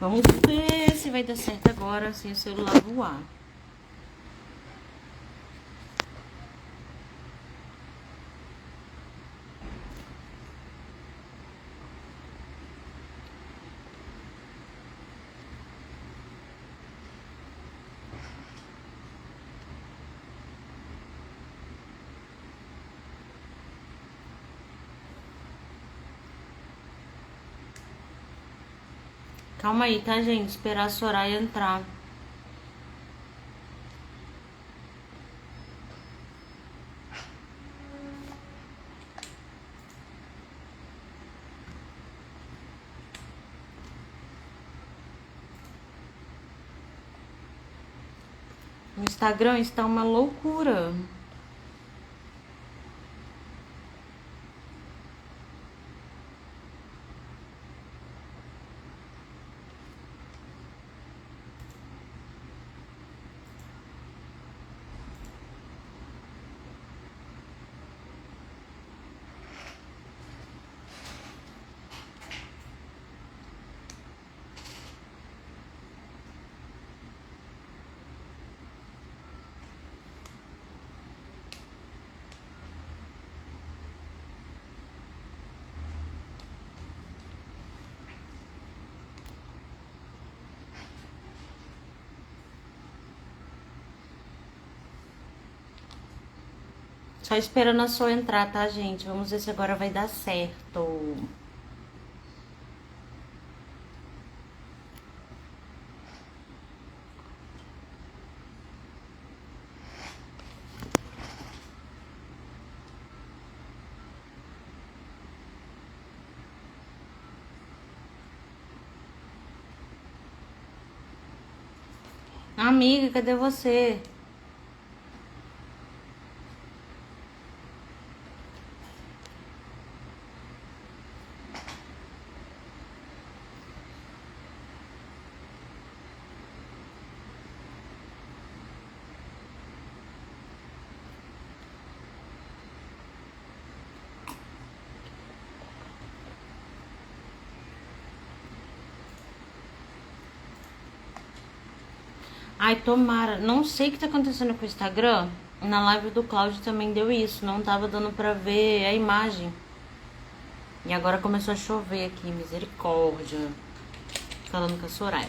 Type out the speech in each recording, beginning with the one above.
Vamos ver se vai dar certo agora sem o celular voar. Calma aí, tá, gente? Esperar a Soraya entrar. O Instagram está uma loucura. Só esperando a sua entrar, tá, gente? Vamos ver se agora vai dar certo. Amiga, cadê você? Ai, tomara. Não sei o que tá acontecendo com o Instagram. Na live do Cláudio também deu isso. Não tava dando pra ver a imagem. E agora começou a chover aqui. Misericórdia. Falando com a Soraya.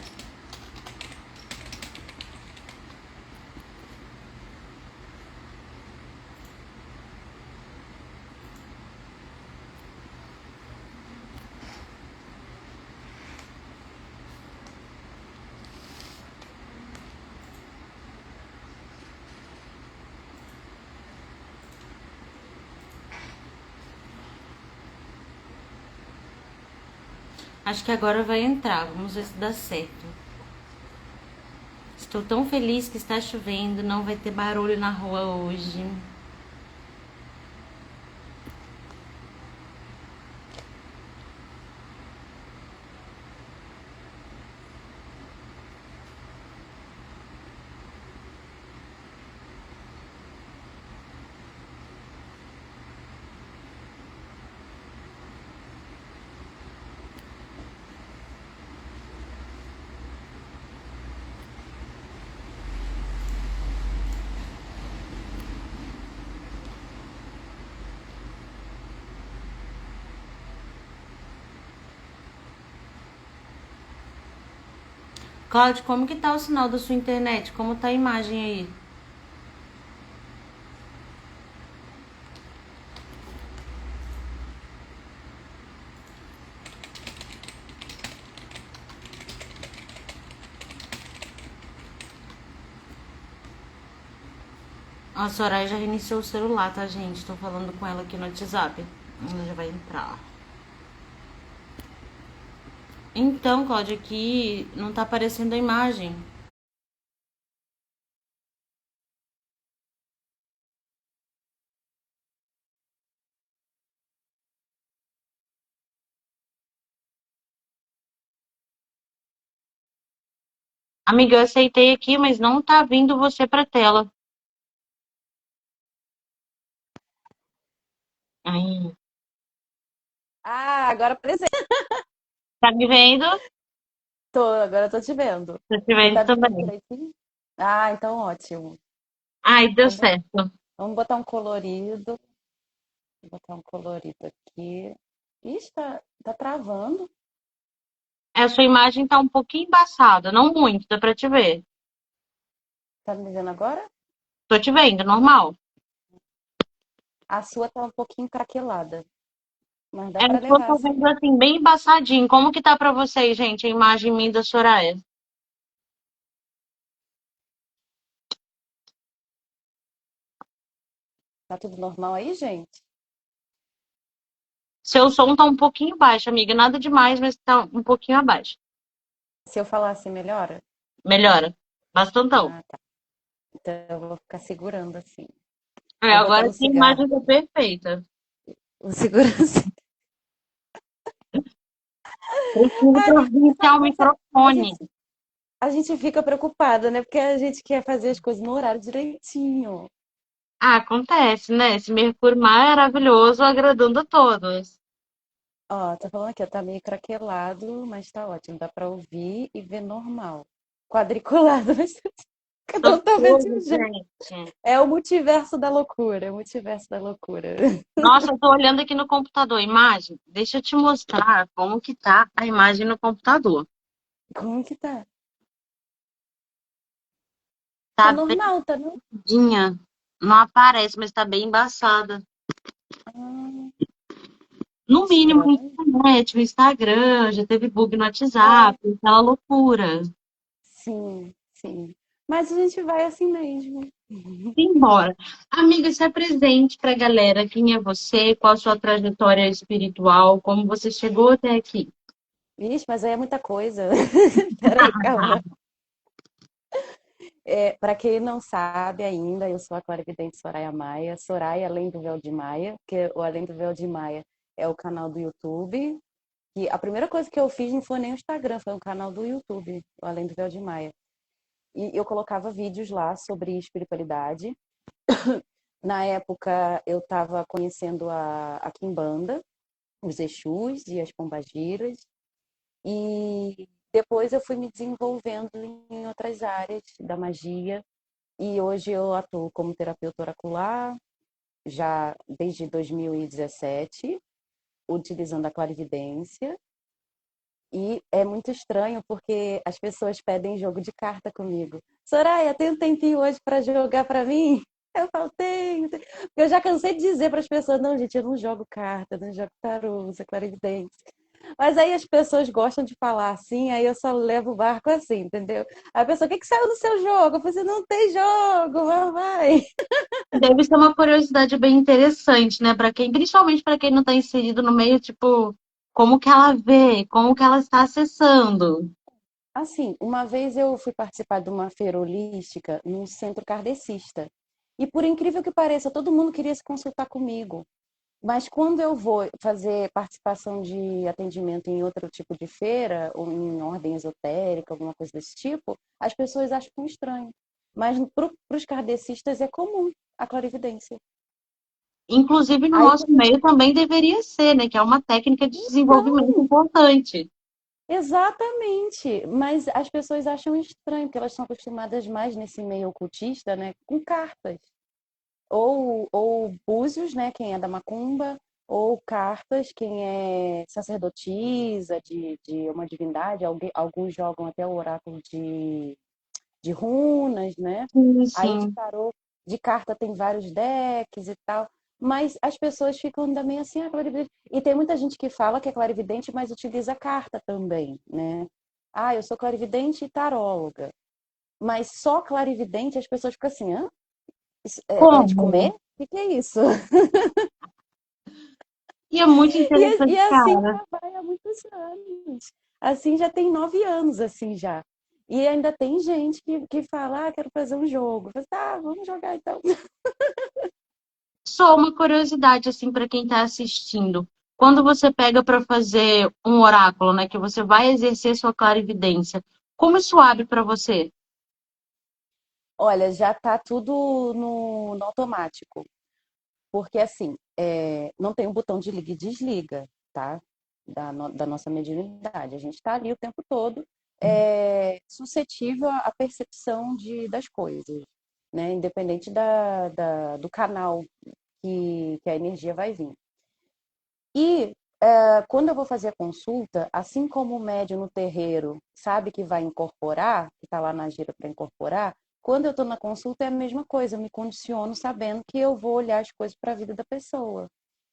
Acho que agora vai entrar. Vamos ver se dá certo. Estou tão feliz que está chovendo. Não vai ter barulho na rua hoje. Cláudio, como que tá o sinal da sua internet? Como tá a imagem aí? A Soraya já reiniciou o celular, tá, gente? Tô falando com ela aqui no WhatsApp. Ela já vai entrar. Então, Cláudia, aqui não tá aparecendo a imagem. Amiga, eu aceitei aqui, mas não tá vindo você pra tela. Ai, Ah, agora apareceu. tá me vendo? Agora eu tô te vendo. Tô te Você vendo tá me vendo também. direitinho? Ah, então ótimo. Ai, deu Então, certo. vamos botar um colorido. Vou botar um colorido aqui. Ixi, tá travando. A sua imagem tá um pouquinho embaçada, não muito, dá pra te ver. Tá me vendo agora? Tô te vendo, normal. A sua tá um pouquinho craquelada, mas dá É, pra se eu levar tô assim. vendo assim, bem embaçadinho. Como que tá pra vocês, gente, a imagem minha da Soraya? Tá tudo normal aí, gente? Seu som tá um pouquinho baixo, amiga. Nada demais, mas tá um pouquinho abaixo. Se eu falar assim, melhora? Melhora. Bastantão. Ah, tá. Então eu vou ficar segurando assim. É, Vou botar agora no sim a cigarro. imagem tá perfeita. Vou segurar assim. Preciso Ai, providenciar o a microfone. gente, a gente fica preocupada, né? Porque a gente quer fazer as coisas no horário direitinho. Ah, acontece, né? Esse Mercúrio maravilhoso agradando a todos. Ó, tá falando aqui, ó, tá meio craquelado, mas tá ótimo. Dá pra ouvir e ver normal. Quadriculado, mas cada um tá vendo de Socorro, um jeito. gente. É o multiverso da loucura, é o multiverso da loucura. Nossa, eu tô olhando aqui no computador a imagem. Deixa eu te mostrar como que tá a imagem no computador. Como que tá? Tá Tá bem normal, tá não? lindinha. Não aparece, mas tá bem embaçada. Ah, No mínimo, a estranho. internet, o Instagram, já teve bug no É, WhatsApp, aquela loucura. sim, sim. Mas a gente vai assim mesmo. Embora. Amiga, se apresente pra galera. Quem é você? Qual a sua trajetória espiritual? Como você chegou até aqui? Vixe, mas aí é muita coisa. Peraí, calma. É, para quem não sabe ainda, eu sou a clarividente Soraya Maia. Soraya Além do Véu de Maia, que o Além do Véu de Maia é o canal do YouTube. E a primeira coisa que eu fiz não foi nem o Instagram, foi um canal do YouTube, o Além do Véu de Maia. E eu colocava vídeos lá sobre espiritualidade. Na época, eu estava conhecendo a Quimbanda, os Exus e as Pombagiras. E depois eu fui me desenvolvendo em outras áreas da magia. E hoje eu atuo como terapeuta oracular, já desde 2017, utilizando a clarividência. E é muito estranho porque as pessoas pedem jogo de carta comigo. Soraya, tem um tempinho hoje para jogar para mim? Eu falo, tenho. Porque eu já cansei de dizer para as pessoas, não, gente, eu não jogo carta, não jogo tarô, uso clarividência. Mas aí as pessoas gostam de falar assim, aí eu só levo o barco assim, entendeu? Aí a pessoa, o que que saiu no seu jogo? Eu falei assim, não tem jogo, vai. Deve ser uma curiosidade bem interessante, né? Para quem, principalmente para quem não está inserido no meio, tipo, como que ela vê, como que ela está acessando. Assim, uma vez eu fui participar de uma feira holística num centro kardecista. E por incrível que pareça, todo mundo queria se consultar comigo. Mas quando eu vou fazer participação de atendimento em outro tipo de feira, ou em ordem esotérica, alguma coisa desse tipo, as pessoas acham estranho. Mas para os kardecistas é comum a clarividência. Inclusive, no Aí, nosso meio também deveria ser, né? Que é uma técnica de desenvolvimento importante. exatamente, mas as pessoas acham estranho, porque elas são acostumadas mais nesse meio ocultista, né, com cartas. Ou búzios, né, quem é da macumba, ou cartas, quem é sacerdotisa de uma divindade, alguns jogam até o oráculo de runas, né? Sim, Aí de sim. tarô, de carta tem vários decks e tal. Mas as pessoas ficam ainda meio assim, ah, clarividente. E tem muita gente que fala que é clarividente, mas utiliza carta também, né? Ah, eu sou clarividente e taróloga. Mas só clarividente, as pessoas ficam assim, hã? Isso é de Como? comer? O que é isso? E é muito E interessante, assim cara. já vai há muitos anos. Assim já tem 9 anos, assim já. E ainda tem gente que fala, ah, quero fazer um jogo. Eu falo, tá, vamos jogar então. Só uma curiosidade, assim, para quem está assistindo. Quando você pega para fazer um oráculo, né? Que você vai exercer sua clarividência, como isso abre para você? Olha, já tá tudo no automático. Porque assim, não tem um botão de liga e desliga, tá? Da nossa mediunidade. A gente está ali o tempo todo. suscetível à percepção das coisas, né? Independente do canal que a energia vai vir. E quando eu vou fazer a consulta, assim como o médium no terreiro sabe que vai incorporar, que está lá na gira para incorporar, quando eu estou na consulta é a mesma coisa, eu me condiciono sabendo que eu vou olhar as coisas para a vida da pessoa.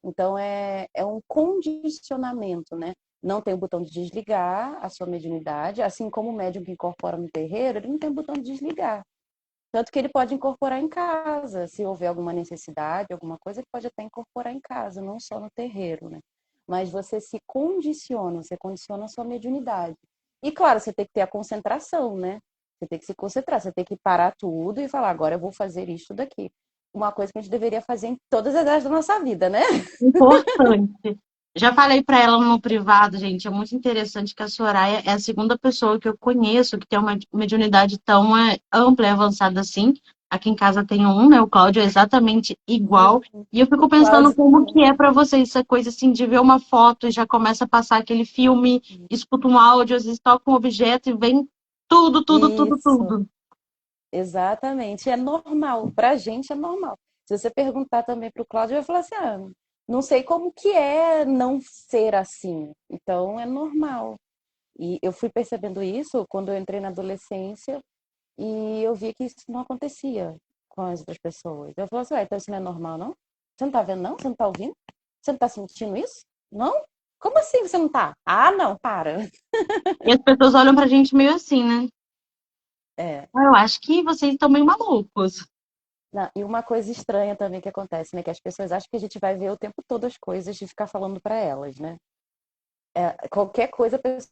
Então é um condicionamento, né? Não tem o botão de desligar a sua mediunidade, assim como o médium que incorpora no terreiro, ele não tem o botão de desligar. Tanto que ele pode incorporar em casa, se houver alguma necessidade, alguma coisa, ele pode até incorporar em casa, não só no terreiro, né? Mas você condiciona a sua mediunidade. E claro, você tem que ter a concentração, né? Você tem que se concentrar, você tem que parar tudo e falar, agora eu vou fazer isso daqui. Uma coisa que a gente deveria fazer em todas as áreas da nossa vida, né? Importante. Já falei para ela no privado, gente, é muito interessante que a Soraya é a segunda pessoa que eu conheço que tem uma mediunidade tão ampla e avançada assim. Aqui em casa tem um, né? O Cláudio é exatamente igual. E eu fico pensando Quase. como que é para vocês essa coisa assim de ver uma foto e já começa a passar aquele filme, escuta um áudio, às vezes toca um objeto e vem tudo, tudo, tudo, Isso, tudo. exatamente. É normal, pra gente é normal. Se você perguntar também pro Cláudio, ele vai falar assim, não sei como que é não ser assim. Então é normal. E eu fui percebendo isso quando eu entrei na adolescência e eu vi que isso não acontecia com as outras pessoas. Eu falei assim, então isso não é normal, não? Você não tá vendo, não? Você não tá ouvindo? Você não tá sentindo isso? Não? Como assim você não tá? Ah, não, para. E as pessoas olham pra gente meio assim, né? É. "Ah, eu acho que vocês estão meio malucos." Não, e uma coisa estranha também que acontece, né? Que as pessoas acham que a gente vai ver o tempo todo as coisas e ficar falando para elas, né? Qualquer coisa a pessoa,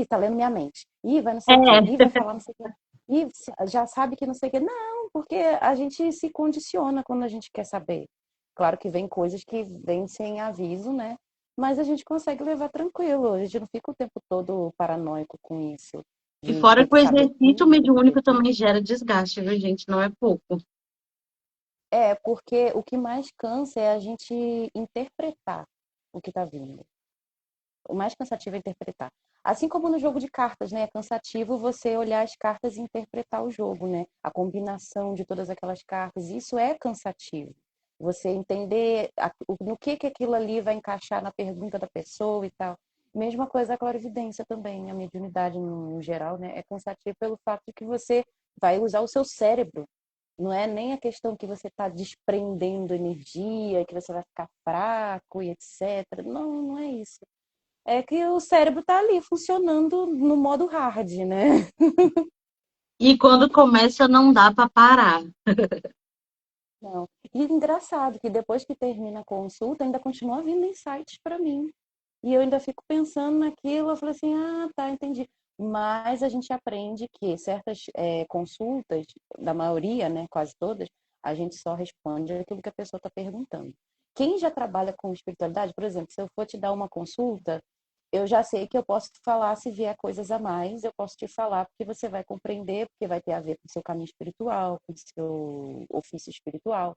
tá lendo minha mente. Vai não sei o quê. É. Vai falar não sei o quê. Já sabe que não sei o quê. Não, porque a gente se condiciona quando a gente quer saber. Claro que vem coisas que vêm sem aviso, né? Mas a gente consegue levar tranquilo. A gente não fica o tempo todo paranoico com isso. E De fora ter que o que saber exercício tudo, saber mediúnico tudo. também gera desgaste, viu, gente? Não é pouco. Porque o que mais cansa é a gente interpretar o que está vindo. O mais cansativo é interpretar. Assim como no jogo de cartas, né? É cansativo você olhar as cartas e interpretar o jogo, né? A combinação de todas aquelas cartas. Isso é cansativo. Você entender no que aquilo ali vai encaixar na pergunta da pessoa e tal. Mesma coisa a clarividência também, a mediunidade no geral, né? É cansativo pelo fato de que você vai usar o seu cérebro. Não é nem a questão que você está desprendendo energia, que você vai ficar fraco e etc. Não, não é isso. É que o cérebro tá ali funcionando no modo hard, né? E quando começa, não dá para parar. Não. E engraçado que depois que termina a consulta, ainda continua vindo insights para mim. E eu ainda fico pensando naquilo, eu falei assim, tá, entendi. Mas a gente aprende que certas consultas, da maioria, né, quase todas, a gente só responde aquilo que a pessoa está perguntando. Quem já trabalha com espiritualidade, por exemplo, se eu for te dar uma consulta, eu já sei que eu posso te falar se vier coisas a mais, eu posso te falar porque você vai compreender, porque vai ter a ver com o seu caminho espiritual, com o seu ofício espiritual.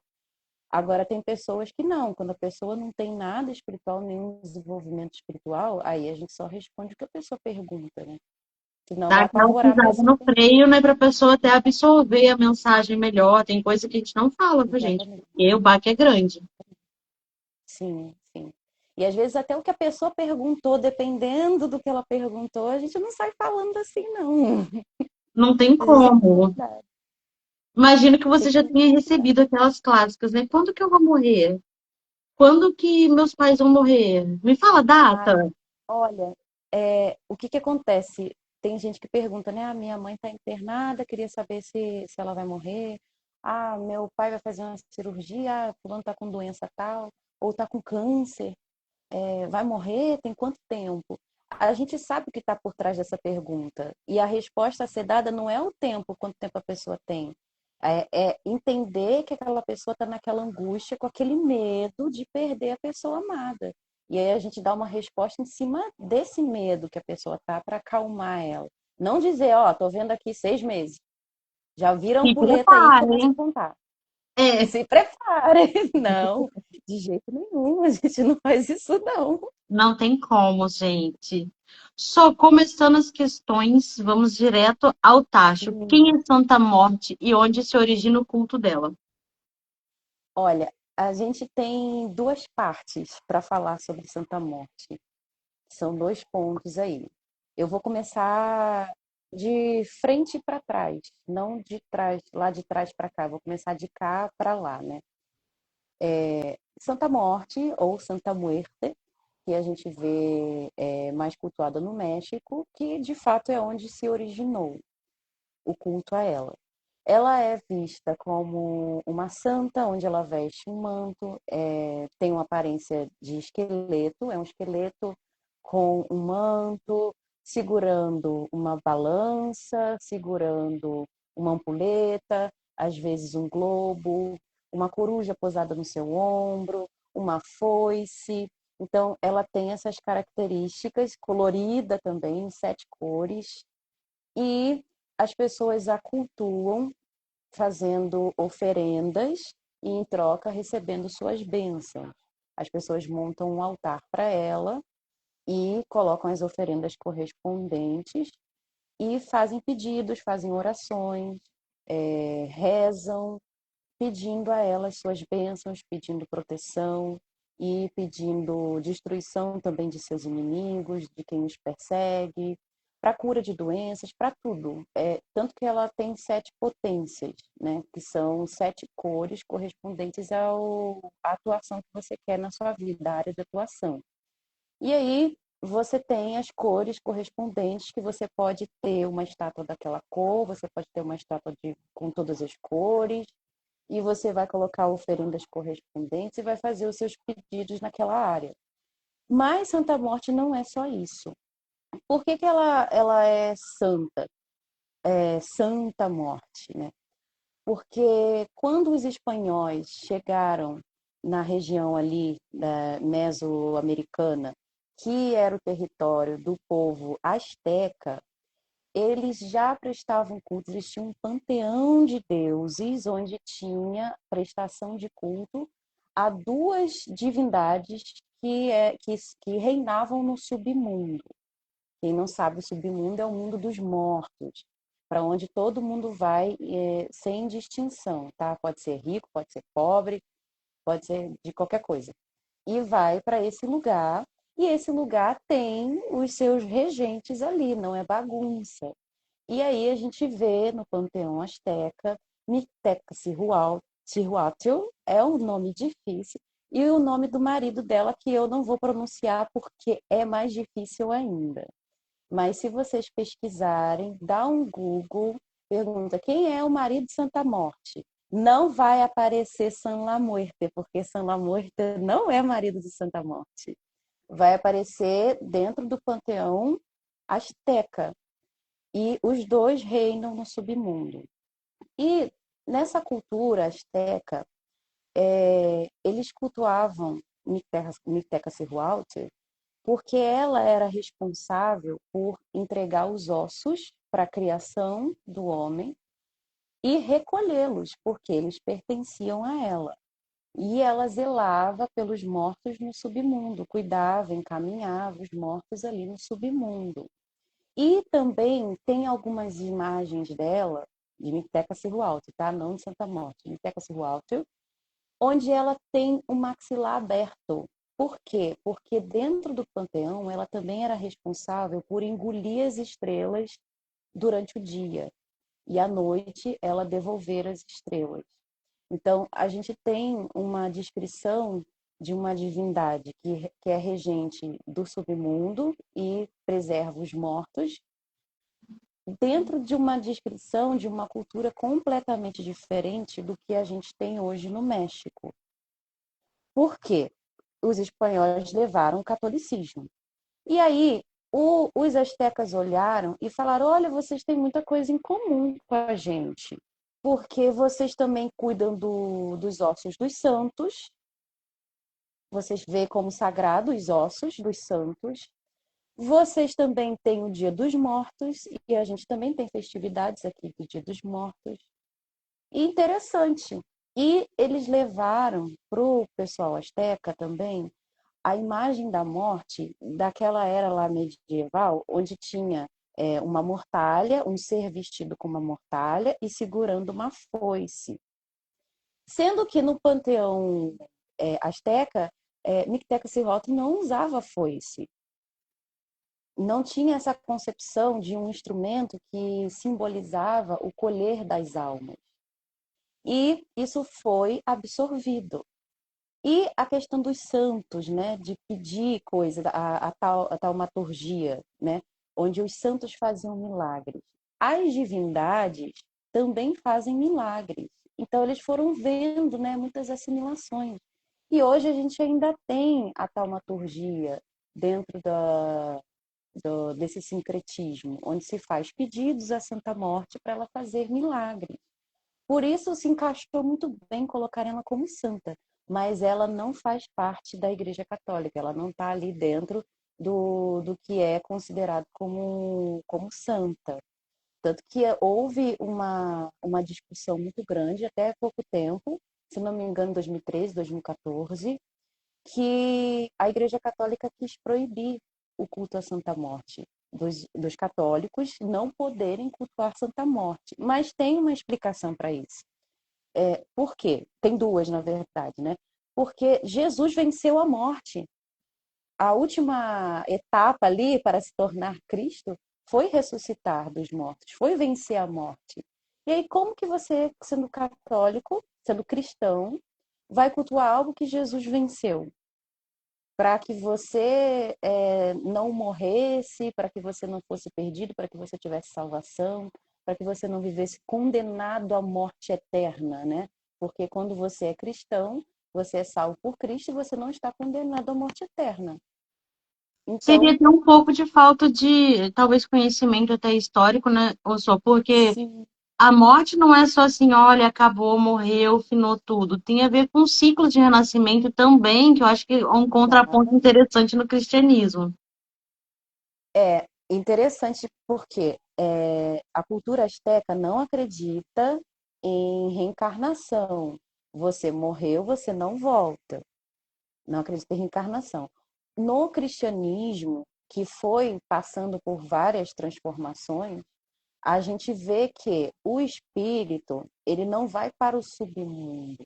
Agora, tem pessoas que não, quando a pessoa não tem nada espiritual, nenhum desenvolvimento espiritual, aí a gente só responde o que a pessoa pergunta, né? Senão Dá vai aquela apavorar a pisada pessoa no também. freio, né, para a pessoa até absorver a mensagem melhor. Tem coisa que a gente não fala pra gente, Exatamente. porque o baque é grande. Sim, sim. E às vezes até o que a pessoa perguntou, dependendo do que ela perguntou, a gente não sai falando assim, não. Não tem Às vezes é como. verdade. Imagino que você Tem já que tenha recebido aquelas clássicas, né? Quando que eu vou morrer? Quando que meus pais vão morrer? Me fala a ah, data. olha, o que que acontece? Tem gente que pergunta, né? A minha mãe está internada, queria saber se ela vai morrer. Ah, meu pai vai fazer uma cirurgia, fulano está com doença tal, ou está com câncer, vai morrer? Tem quanto tempo? A gente sabe o que está por trás dessa pergunta. E a resposta a ser dada não é o tempo, quanto tempo a pessoa tem. É entender que aquela pessoa está naquela angústia, com aquele medo de perder a pessoa amada. E aí a gente dá uma resposta em cima desse medo que a pessoa tá para acalmar ela. Não dizer, tô vendo aqui 6 meses. Já vira a Se ampulheta aí e começa a preparem. contar. É, Se prepare. Não, de jeito nenhum, a gente não faz isso não. não tem como, gente. Só começando as questões, vamos direto ao tacho. Hum, Quem é Santa Morte e onde se origina o culto dela? Olha, a gente tem duas partes para falar sobre Santa Morte. São dois pontos aí. Eu vou começar de frente para trás, não de trás, lá de trás para cá. Vou começar de cá para lá, né? Santa Morte ou Santa Muerte, que a gente vê mais cultuada no México, que de fato é onde se originou o culto a ela. Ela é vista como uma santa, onde ela veste um manto, tem uma aparência de esqueleto, é um esqueleto com um manto, segurando uma balança, segurando uma ampulheta, às vezes um globo, uma coruja posada no seu ombro, uma foice. Então, ela tem essas características, colorida também, em 7 cores, e as pessoas a cultuam fazendo oferendas e, em troca, recebendo suas bênçãos. As pessoas montam um altar para ela e colocam as oferendas correspondentes e fazem pedidos, fazem orações, rezam, pedindo a ela as suas bênçãos, pedindo proteção e pedindo destruição também de seus inimigos, de quem os persegue, para cura de doenças, para tudo. Tanto que ela tem 7 potências, né, que são 7 cores correspondentes à atuação que você quer na sua vida, a área de atuação. E aí você tem as cores correspondentes, que você pode ter uma estátua daquela cor, você pode ter uma estátua com todas as cores, e você vai colocar oferendas correspondentes e vai fazer os seus pedidos naquela área. Mas Santa Morte não é só isso. Por que ela é santa? É Santa Morte, né? Porque quando os espanhóis chegaram na região ali da Mesoamericana, que era o território do povo asteca, eles já prestavam culto, eles tinham um panteão de deuses, onde tinha prestação de culto a duas divindades que reinavam no submundo. Quem não sabe, o submundo é o mundo dos mortos, para onde todo mundo vai sem distinção, tá? Pode ser rico, pode ser pobre, pode ser de qualquer coisa. E vai para esse lugar, e esse lugar tem os seus regentes ali, não é bagunça. E aí a gente vê no panteão asteca, Micteca é um nome difícil, e o nome do marido dela, que eu não vou pronunciar porque é mais difícil ainda. Mas se vocês pesquisarem, dá um Google, pergunta quem é o marido de Santa Morte. Não vai aparecer San La Muerte, porque San La Muerte não é marido de Santa Morte. Vai aparecer dentro do panteão asteca, e os dois reinam no submundo. E nessa cultura asteca, eles cultuavam Micteca porque ela era responsável por entregar os ossos para a criação do homem e recolhê-los, porque eles pertenciam a ela. E ela zelava pelos mortos no submundo, cuidava, encaminhava os mortos ali no submundo. E também tem algumas imagens dela, de Micteca tá? Não de Santa Morte, Micteca, onde ela tem o maxilar aberto. Por quê? Porque dentro do panteão ela também era responsável por engolir as estrelas durante o dia e à noite ela devolver as estrelas. Então a gente tem uma descrição de uma divindade que é regente do submundo e preserva os mortos, dentro de uma descrição de uma cultura completamente diferente do que a gente tem hoje no México. Por quê? Os espanhóis levaram o catolicismo. E aí os astecas olharam e falaram: olha, vocês têm muita coisa em comum com a gente, porque vocês também cuidam dos ossos dos santos, vocês veem como sagrado os ossos dos santos, vocês também têm o Dia dos Mortos, e a gente também tem festividades aqui do Dia dos Mortos. E interessante. E eles levaram para o pessoal asteca também a imagem da morte daquela era lá medieval, onde tinha uma mortalha, um ser vestido com uma mortalha e segurando uma foice. Sendo que no panteão asteca, Micteca-Cirrota não usava foice. Não tinha essa concepção de um instrumento que simbolizava o colher das almas. E isso foi absorvido. E a questão dos santos, né, de pedir coisa, a taumaturgia, né, onde os santos faziam milagres. As divindades também fazem milagres. Então eles foram vendo, né, muitas assimilações. E hoje a gente ainda tem a taumaturgia dentro desse sincretismo, onde se faz pedidos à Santa Morte para ela fazer milagres. Por isso se encaixou muito bem colocar ela como santa, mas ela não faz parte da Igreja Católica, ela não está ali dentro do que é considerado como santa. Tanto que houve uma discussão muito grande até pouco tempo, se não me engano, 2013, 2014, que a Igreja Católica quis proibir o culto à Santa Morte, dos católicos não poderem cultuar Santa Morte. Mas tem uma explicação para isso. Por quê? Tem duas, na verdade, né? Porque Jesus venceu a morte. A última etapa ali para se tornar Cristo foi ressuscitar dos mortos, foi vencer a morte. E aí, como que você, sendo católico, sendo cristão, vai cultuar algo que Jesus venceu? Para que você não morresse, para que você não fosse perdido, para que você tivesse salvação, para que você não vivesse condenado à morte eterna, né? Porque quando você é cristão, você é salvo por Cristo e você não está condenado à morte eterna. Seria Então, ter um pouco de falta de, talvez, conhecimento até histórico, né? Ou só porque sim, a morte não é só assim, olha, acabou, morreu, finou tudo. Tem a ver com o ciclo de renascimento também, que eu acho que é um contraponto exatamente. interessante no cristianismo. É interessante porque a cultura asteca não acredita em reencarnação. Você morreu, você não volta. Não acredita em reencarnação. No cristianismo, que foi passando por várias transformações, a gente vê que o espírito, ele não vai para o submundo.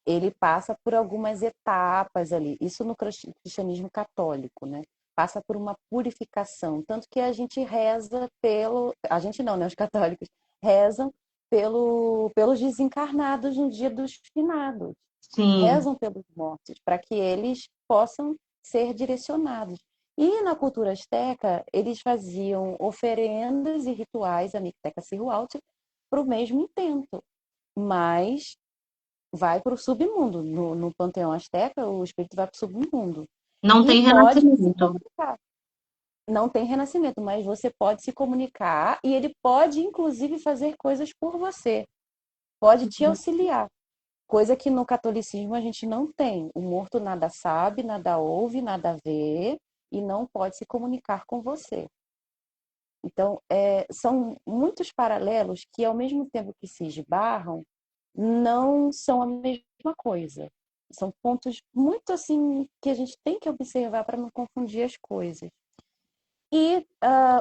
Ele passa por algumas etapas ali. Isso no cristianismo católico, né? Passa por uma purificação. Tanto que a gente reza pelo. A gente não, né? Os católicos rezam pelos desencarnados no dia dos finados. Sim. Rezam pelos mortos, para que eles possam ser direcionados. E na cultura asteca, eles faziam oferendas e rituais a Micteca-Cihuaute para o mesmo intento, mas vai para o submundo. No panteão asteca, o espírito vai para o submundo. Não E tem pode se renascimento. comunicar. Não tem renascimento, mas você pode se comunicar e ele pode, inclusive, fazer coisas por você. Pode te auxiliar. Coisa que no catolicismo a gente não tem. O morto nada sabe, nada ouve, nada vê e não pode se comunicar com você. Então, são muitos paralelos que, ao mesmo tempo que se esbarram, não são a mesma coisa. São pontos muito assim que a gente tem que observar para não confundir as coisas. E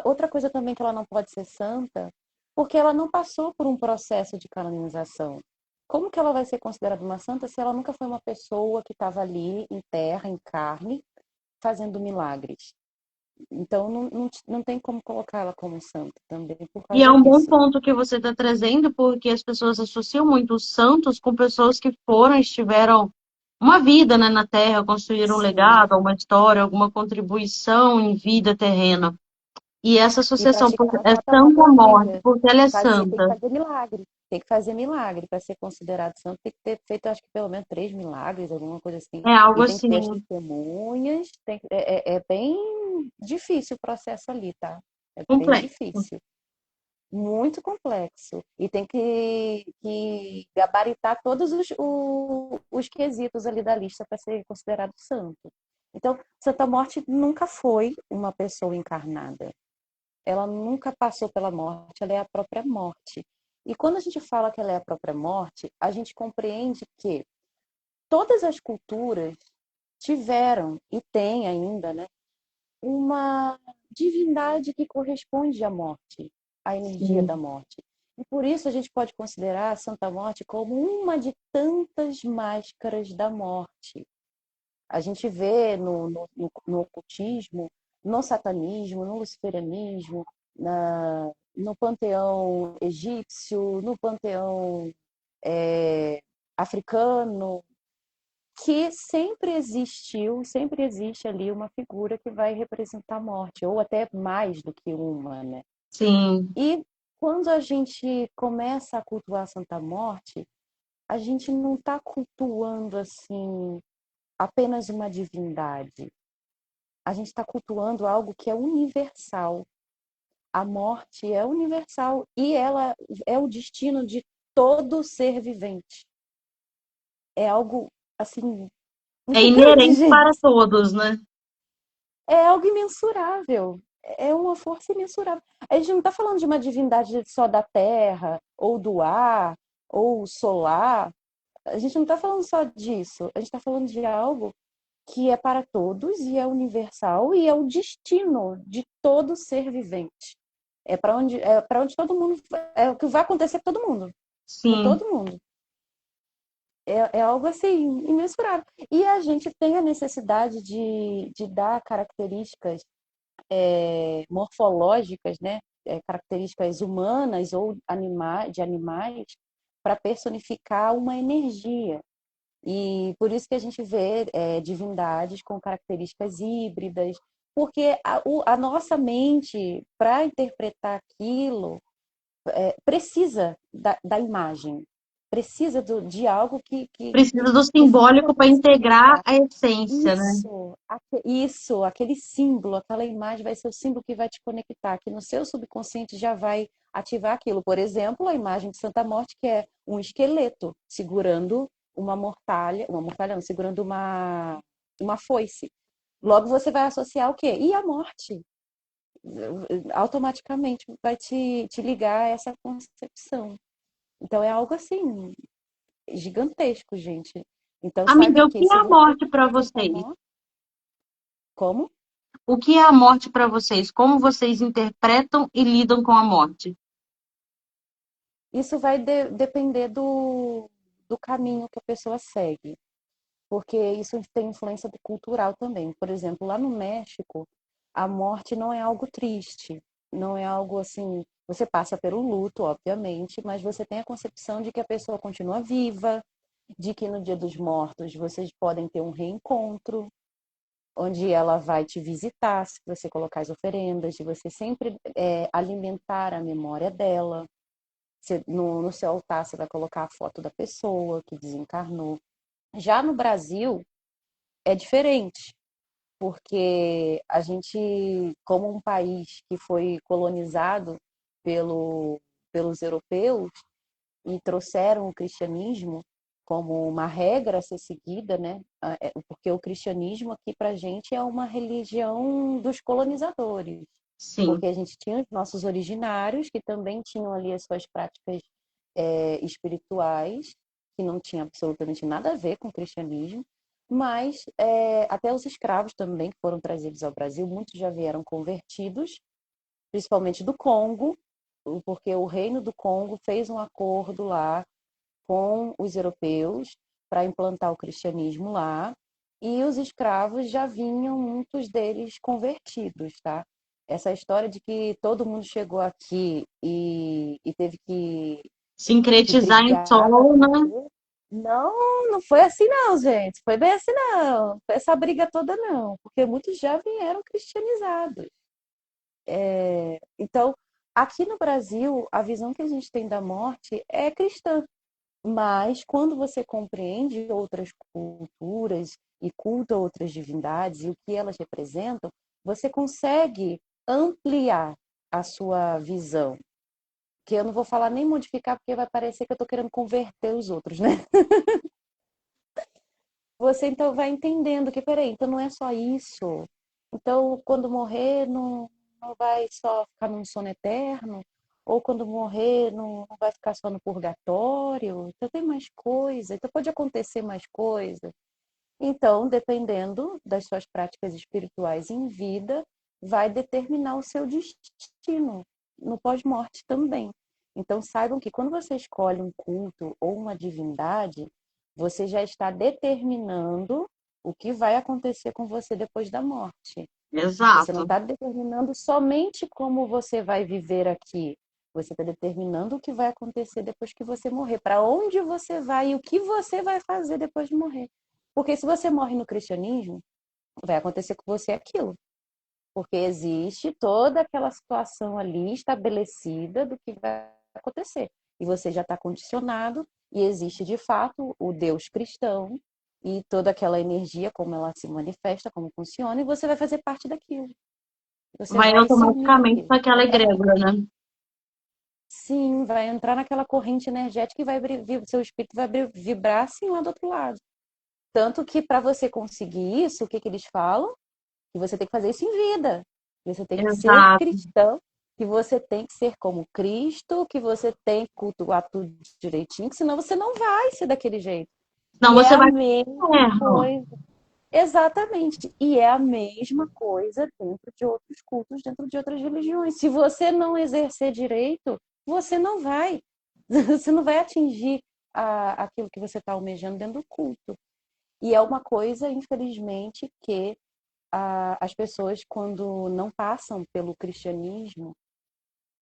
outra coisa também que ela não pode ser santa, porque ela não passou por um processo de canonização. Como que ela vai ser considerada uma santa se ela nunca foi uma pessoa que estava ali em terra, em carne, fazendo milagres? Então não tem como colocar ela como santa também por E é causa um bom disso. ponto que você está trazendo, porque as pessoas associam muito os santos com pessoas que foram, estiveram uma vida, né, na Terra, construíram um legado, Sim, uma história, alguma contribuição em vida terrena. E essa e associação praticaram é a santa morte, taumaturgia. porque ela é Tem que santa. fazer milagre. Tem que fazer milagre para ser considerado santo. Tem que ter feito, acho que pelo menos 3 milagres, alguma coisa assim. É algo E tem que ter as assim, testemunhas. É bem difícil o processo ali, tá? É bem complexo. difícil. Muito complexo. E tem que gabaritar todos os quesitos ali da lista para ser considerado santo. Então, Santa Morte nunca foi uma pessoa encarnada. Ela nunca passou pela morte, ela é a própria morte. E quando a gente fala que ela é a própria morte, a gente compreende que todas as culturas tiveram e têm ainda, né, uma divindade que corresponde à morte, à energia da Sim. morte. E por isso a gente pode considerar a Santa Morte como uma de tantas máscaras da morte. A gente vê no ocultismo, no satanismo, no luciferianismo, no panteão egípcio, no panteão africano, que sempre existiu, sempre existe ali uma figura que vai representar a morte, ou até mais do que uma, né? Sim. E quando a gente começa a cultuar a Santa Morte, a gente não está cultuando assim apenas uma divindade. A gente está cultuando algo que é universal. A morte é universal e ela é o destino de todo ser vivente. É algo assim É muito grande, inerente para gente. todos, né? É algo imensurável. É uma força imensurável. A gente não está falando de uma divindade só da terra, ou do ar, ou solar. A gente não está falando só disso. A gente está falando de algo que é para todos e é universal e é o destino de todo ser vivente. É para onde todo mundo. É o que vai acontecer com Sim. todo mundo. É algo assim, imensurável. E a gente tem a necessidade de dar características morfológicas, né? Características humanas ou de animais, para personificar uma energia. E por isso que a gente vê divindades com características híbridas, porque a nossa mente, para interpretar aquilo, precisa da imagem, precisa de algo Precisa do que faça simbólico para você integrar pensar. a essência, né? Isso, aquele símbolo, aquela imagem vai ser o símbolo que vai te conectar, que no seu subconsciente já vai ativar aquilo. Por exemplo, a imagem de Santa Morte, que é um esqueleto segurando uma mortalha não, segurando uma foice. Logo você vai associar o quê? E a morte. Automaticamente vai te ligar a essa concepção. Então é algo assim, gigantesco, gente. Então saiba Amiga, o que que é se a você morte para Santa vocês? Morte, como? O que é a morte para vocês? Como vocês interpretam e lidam com a morte? Isso vai depender do caminho que a pessoa segue, porque isso tem influência cultural também. Por exemplo, lá no México, a morte não é algo triste, não é algo assim. Você passa pelo luto, obviamente, mas você tem a concepção de que a pessoa continua viva, de que no Dia dos Mortos vocês podem ter um reencontro, onde ela vai te visitar, se você colocar as oferendas, de você sempre alimentar a memória dela. No seu altar você vai colocar a foto da pessoa que desencarnou. Já no Brasil é diferente, porque a gente, como um país que foi colonizado pelos europeus e trouxeram o cristianismo como uma regra a ser seguida, né? Porque o cristianismo aqui para a gente é uma religião dos colonizadores, Sim. porque a gente tinha os nossos originários que também tinham ali as suas práticas espirituais, que não tinha absolutamente nada a ver com o cristianismo, mas até os escravos também que foram trazidos ao Brasil, muitos já vieram convertidos, principalmente do Congo, porque o reino do Congo fez um acordo lá com os europeus para implantar o cristianismo lá, e os escravos já vinham, muitos deles convertidos, tá? Essa história de que todo mundo chegou aqui e teve que Sincretizar em brigar para sol, né? trazer. Não, não foi assim não, gente. Foi bem assim não. Foi essa briga toda não, porque muitos já vieram cristianizados. Então, aqui no Brasil, a visão que a gente tem da morte é cristã. Mas quando você compreende outras culturas e cultua outras divindades e o que elas representam, você consegue ampliar a sua visão. Que eu não vou falar nem modificar, porque vai parecer que eu estou querendo converter os outros, né? Você então vai entendendo que, peraí, então não é só isso. Então, quando morrer, não vai só ficar num sono eterno, ou quando morrer, não vai ficar só no purgatório. Então, tem mais coisa, então pode acontecer mais coisa. Então, dependendo das suas práticas espirituais em vida, vai determinar o seu destino no pós-morte também. Então, saibam que quando você escolhe um culto ou uma divindade, você já está determinando o que vai acontecer com você depois da morte. Você não Exato. está determinando somente como você vai viver aqui. Você está determinando o que vai acontecer depois que você morrer, para onde você vai e o que você vai fazer depois de morrer. Porque se você morre no cristianismo, vai acontecer com você aquilo. Porque existe toda aquela situação ali estabelecida do que vai acontecer. E você já está condicionado, e existe de fato o Deus cristão, e toda aquela energia, como ela se manifesta, como funciona, e você vai fazer parte daquilo. Você Vai vai servir automaticamente aquilo. para aquela egrégora, né? Sim, vai entrar naquela corrente energética e seu espírito vai vibrar assim lá do outro lado. Tanto que para você conseguir isso, o que eles falam? Que você tem que fazer isso em vida. Que você tem que ser Exato. cristão, que você tem que ser como Cristo, que você tem que cultuar tudo direitinho, que senão você não vai ser daquele jeito. Senão E é você a vai pro mesma inferno. coisa. Exatamente. E é a mesma coisa dentro de outros cultos, dentro de outras religiões. Se você não exercer direito, você não vai. Você não vai atingir aquilo que você está almejando dentro do culto. E é uma coisa, infelizmente, que as pessoas, quando não passam pelo cristianismo,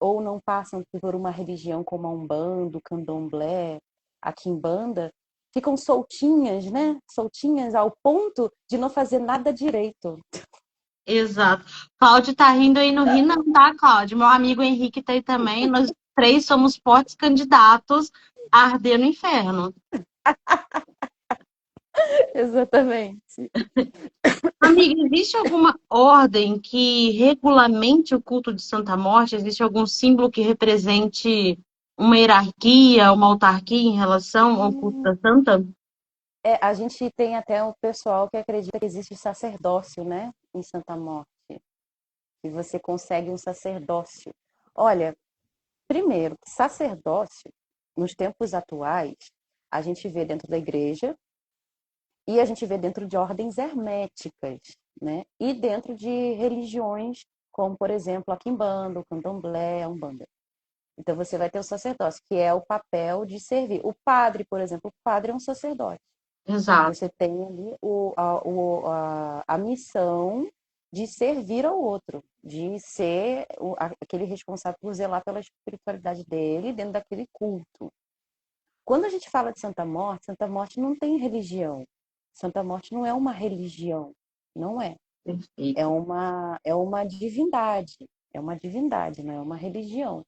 ou não passam por uma religião como a Umbanda, o Candomblé, a Quimbanda, ficam soltinhas, né? Soltinhas ao ponto de não fazer nada direito. Exato. Cláudio tá rindo aí, não ri não, tá, Cláudio? Meu amigo Henrique tá aí também. Nós três somos fortes candidatos a arder no inferno. Exatamente. Amiga, existe alguma ordem que regulamente o culto de Santa Morte? Existe algum símbolo que represente uma hierarquia, uma autarquia em relação ao culto da Santa? A gente tem até o pessoal que acredita que existe sacerdócio, né? Em Santa Morte. Que você consegue um sacerdócio. Olha, primeiro, sacerdócio, nos tempos atuais, a gente vê dentro da igreja e a gente vê dentro de ordens herméticas, né? E dentro de religiões, como, por exemplo, a Quimbanda, o Candomblé, a Umbanda. Então, você vai ter o sacerdócio, que é o papel de servir. O padre, por exemplo, o padre é um sacerdote. Exato. Você tem ali a missão de servir ao outro, de ser aquele responsável por zelar pela espiritualidade dele dentro daquele culto. Quando a gente fala de Santa Morte não tem religião. Santa Morte não é uma religião, não é. Perfeito. É uma divindade. É uma divindade, não é uma religião.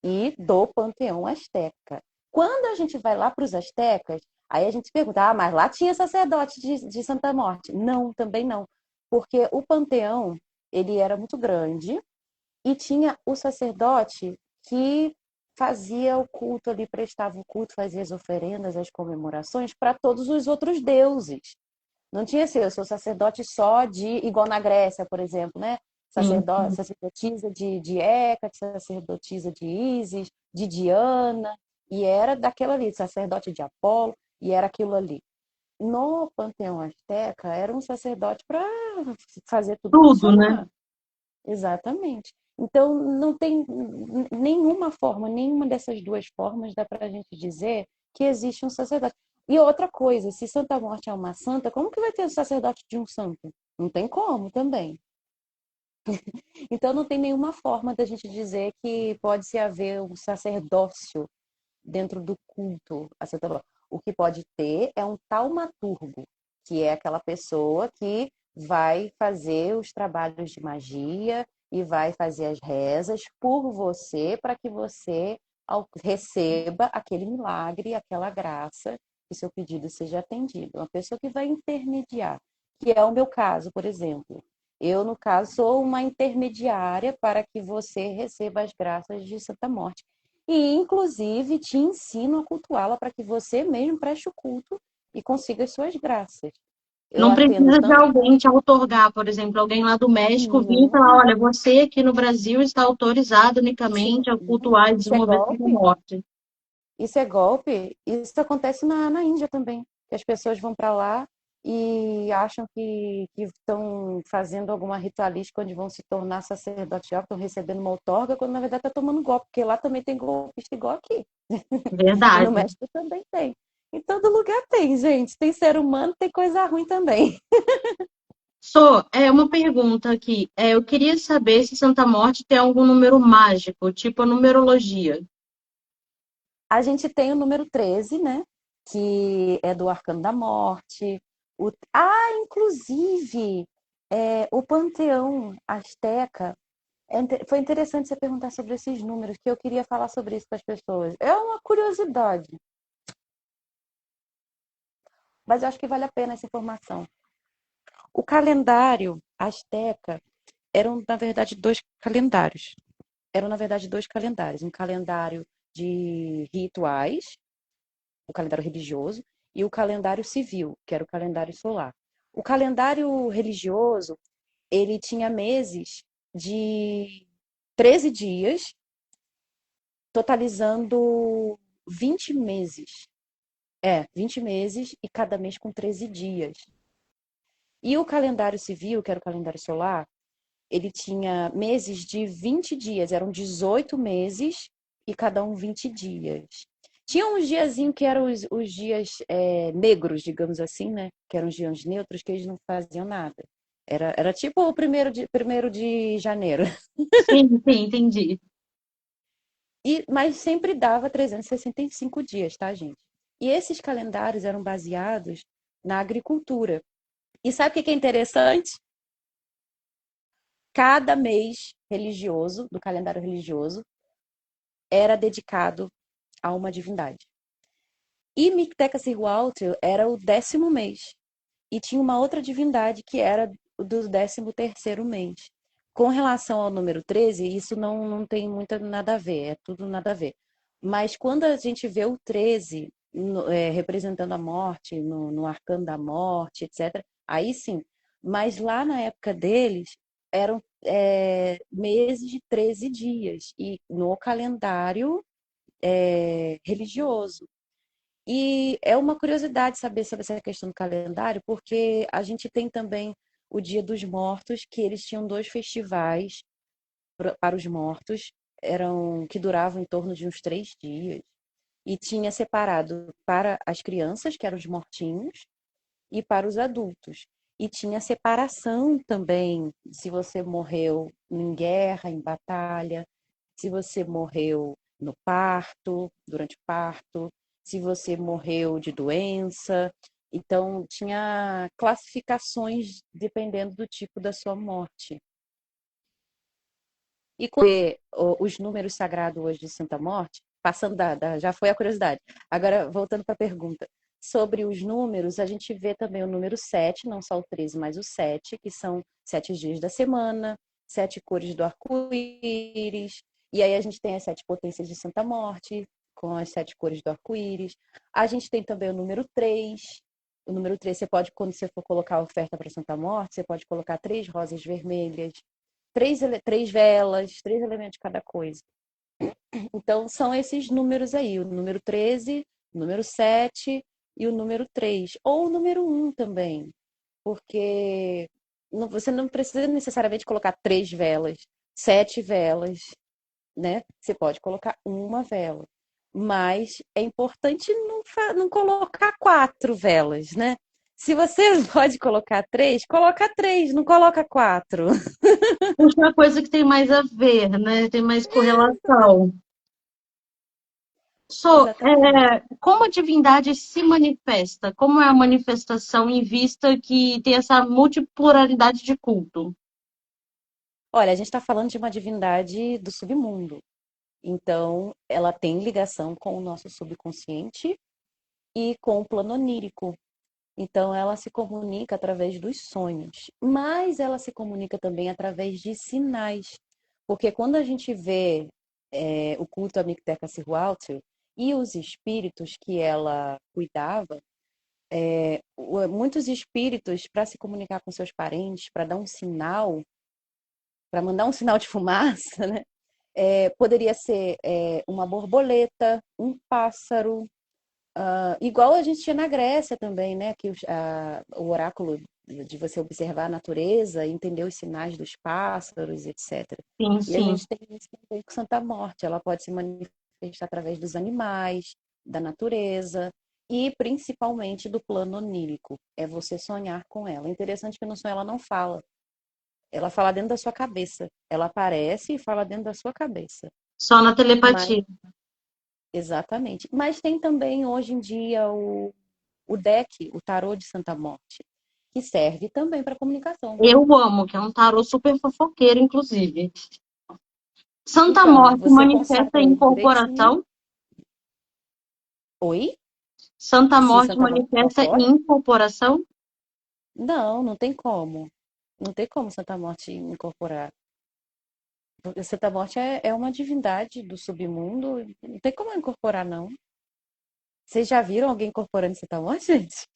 E do panteão asteca. Quando a gente vai lá para os astecas, aí a gente se pergunta, mas lá tinha sacerdote de Santa Morte. Não, também não. Porque o panteão, ele era muito grande e tinha o sacerdote que fazia o culto ali, prestava o culto, fazia as oferendas, as comemorações para todos os outros deuses. Não tinha assim, eu sou sacerdote só de, igual na Grécia, por exemplo, né? Sim. Sacerdotisa de Hécate, sacerdotisa de Ísis, de Diana, e era daquilo ali, sacerdote de Apolo, e era aquilo ali. No panteão asteca, era um sacerdote para fazer tudo Tudo, né? funcionar. Exatamente. Então, não tem nenhuma forma, nenhuma dessas duas formas dá para a gente dizer que existe um sacerdote. E outra coisa, se Santa Morte é uma santa, como que vai ter o sacerdote de um santo? Não tem como também. Então, não tem nenhuma forma da gente dizer que pode se haver um sacerdócio dentro do culto a Santa Morte. O que pode ter é um taumaturgo, que é aquela pessoa que vai fazer os trabalhos de magia e vai fazer as rezas por você para que você receba aquele milagre, aquela graça, que seu pedido seja atendido. Uma pessoa que vai intermediar, que é o meu caso, por exemplo. Eu, no caso, sou uma intermediária para que você receba as graças de Santa Morte. E, inclusive, te ensino a cultuá-la para que você mesmo preste o culto e consiga as suas graças. Eu Não atendo precisa de tanto. alguém te outorgar, por exemplo, alguém lá do México vir e falar, Não, olha, você aqui no Brasil está autorizado sim, unicamente a cultuar e isso é desenvolver sua golpe. morte. Isso é golpe. Isso acontece na Índia também. Que as pessoas vão para lá e acham que estão fazendo alguma ritualística onde vão se tornar sacerdote, estão recebendo uma outorga, quando na verdade está tomando golpe, porque lá também tem golpista igual aqui. E no Verdade. México também tem. Em todo lugar tem, gente. Tem ser humano, tem coisa ruim também. Só, uma pergunta aqui. Eu queria saber se Santa Morte tem algum número mágico, tipo a numerologia. A gente tem o número 13, né? Que é do Arcano da Morte. Inclusive, o panteão asteca. Foi interessante você perguntar sobre esses números, que eu queria falar sobre isso com as pessoas. É uma curiosidade, mas eu acho que vale a pena essa informação. O calendário asteca eram, na verdade, dois calendários. Eram, na verdade, dois calendários. Um calendário de rituais, o calendário religioso, e o calendário civil, que era o calendário solar. O calendário religioso, ele tinha meses de 13 dias, totalizando 20 meses. 20 meses e cada mês com 13 dias. E o calendário civil, que era o calendário solar, ele tinha meses de 20 dias, eram 18 meses e cada um 20 dias. Tinha uns diazinhos que eram os dias negros, digamos assim, né? Que eram os dias neutros, que eles não faziam nada. Era tipo o primeiro de janeiro. Sim, sim, entendi. Mas sempre dava 365 dias, tá, gente? E esses calendários eram baseados na agricultura. E sabe o que é interessante? Cada mês religioso, do calendário religioso, era dedicado a uma divindade. E Micteca-Cihuatl era o 10º mês. E tinha uma outra divindade que era do 13º mês. Com relação ao número 13, isso não tem muito nada a ver, é tudo nada a ver. Mas quando a gente vê o 13 representando a morte, no arcano da morte, etc., aí sim. Mas lá na época deles, eram meses de 13 dias, e no calendário religioso. E é uma curiosidade saber sobre essa questão do calendário, porque a gente tem também o Dia dos Mortos, que eles tinham dois festivais para os mortos, que duravam em torno de uns 3 dias. E tinha separado para as crianças, que eram os mortinhos, e para os adultos. E tinha separação também, se você morreu em guerra, em batalha, se você morreu no parto, durante o parto, se você morreu de doença. Então, tinha classificações dependendo do tipo da sua morte. E quando os números sagrados hoje de Santa Morte, passando já foi a curiosidade. Agora, voltando para a pergunta. Sobre os números, a gente vê também o número 7, não só o 13, mas o 7, que são 7 dias da semana, 7 cores do arco-íris. E aí a gente tem as 7 potências de Santa Morte, com as 7 cores do arco-íris. A gente tem também o número 3. O número 3, você pode, quando você for colocar a oferta para Santa Morte, você pode colocar 3 rosas vermelhas, três velas, 3 elementos de cada coisa. Então, são esses números aí, o número 13, o número 7 e o número 3. Ou o número 1 também, porque você não precisa necessariamente colocar 3 velas, 7 velas, né? Você pode colocar uma vela. Mas é importante não colocar 4 velas, né? Se você pode colocar 3, coloca 3, não coloca 4. Puxa uma coisa que tem mais a ver, né? Tem mais correlação. Exatamente. Como a divindade se manifesta? Como é a manifestação em vista que tem essa multipluralidade de culto? Olha, a gente está falando de uma divindade do submundo. Então, ela tem ligação com o nosso subconsciente e com o plano onírico. Então, ela se comunica através dos sonhos, mas ela se comunica também através de sinais. Porque quando a gente vê o culto a Micteca-Cihuatl e os espíritos que ela cuidava, muitos espíritos, para se comunicar com seus parentes, para dar um sinal, para mandar um sinal de fumaça, né? Poderia ser uma borboleta, um pássaro, Igual a gente tinha na Grécia também, né? Que o oráculo de você observar a natureza, entender os sinais dos pássaros, etc. Sim, E a sim. gente tem isso também com Santa Morte. Ela pode se manifestar através dos animais, da natureza e principalmente do plano onírico. É você sonhar com ela. É interessante que no sonho ela não fala. Ela fala dentro da sua cabeça. Ela aparece e fala dentro da sua cabeça. Só na Mas, telepatia. exatamente. Mas tem também hoje em dia o deck, o tarô de Santa Morte, que serve também para comunicação. Eu amo, que é um tarô super fofoqueiro, inclusive. Santa Então, Morte você manifesta consagra em ele direitinho. incorporação. Oi? Santa Se Morte Santa Morte manifesta em incorpora? incorporação. Não, não tem como. Não tem como Santa Morte incorporar. Porque Santa Morte é uma divindade do submundo. Não tem como incorporar, não. Vocês já viram alguém incorporando Santa Morte, gente?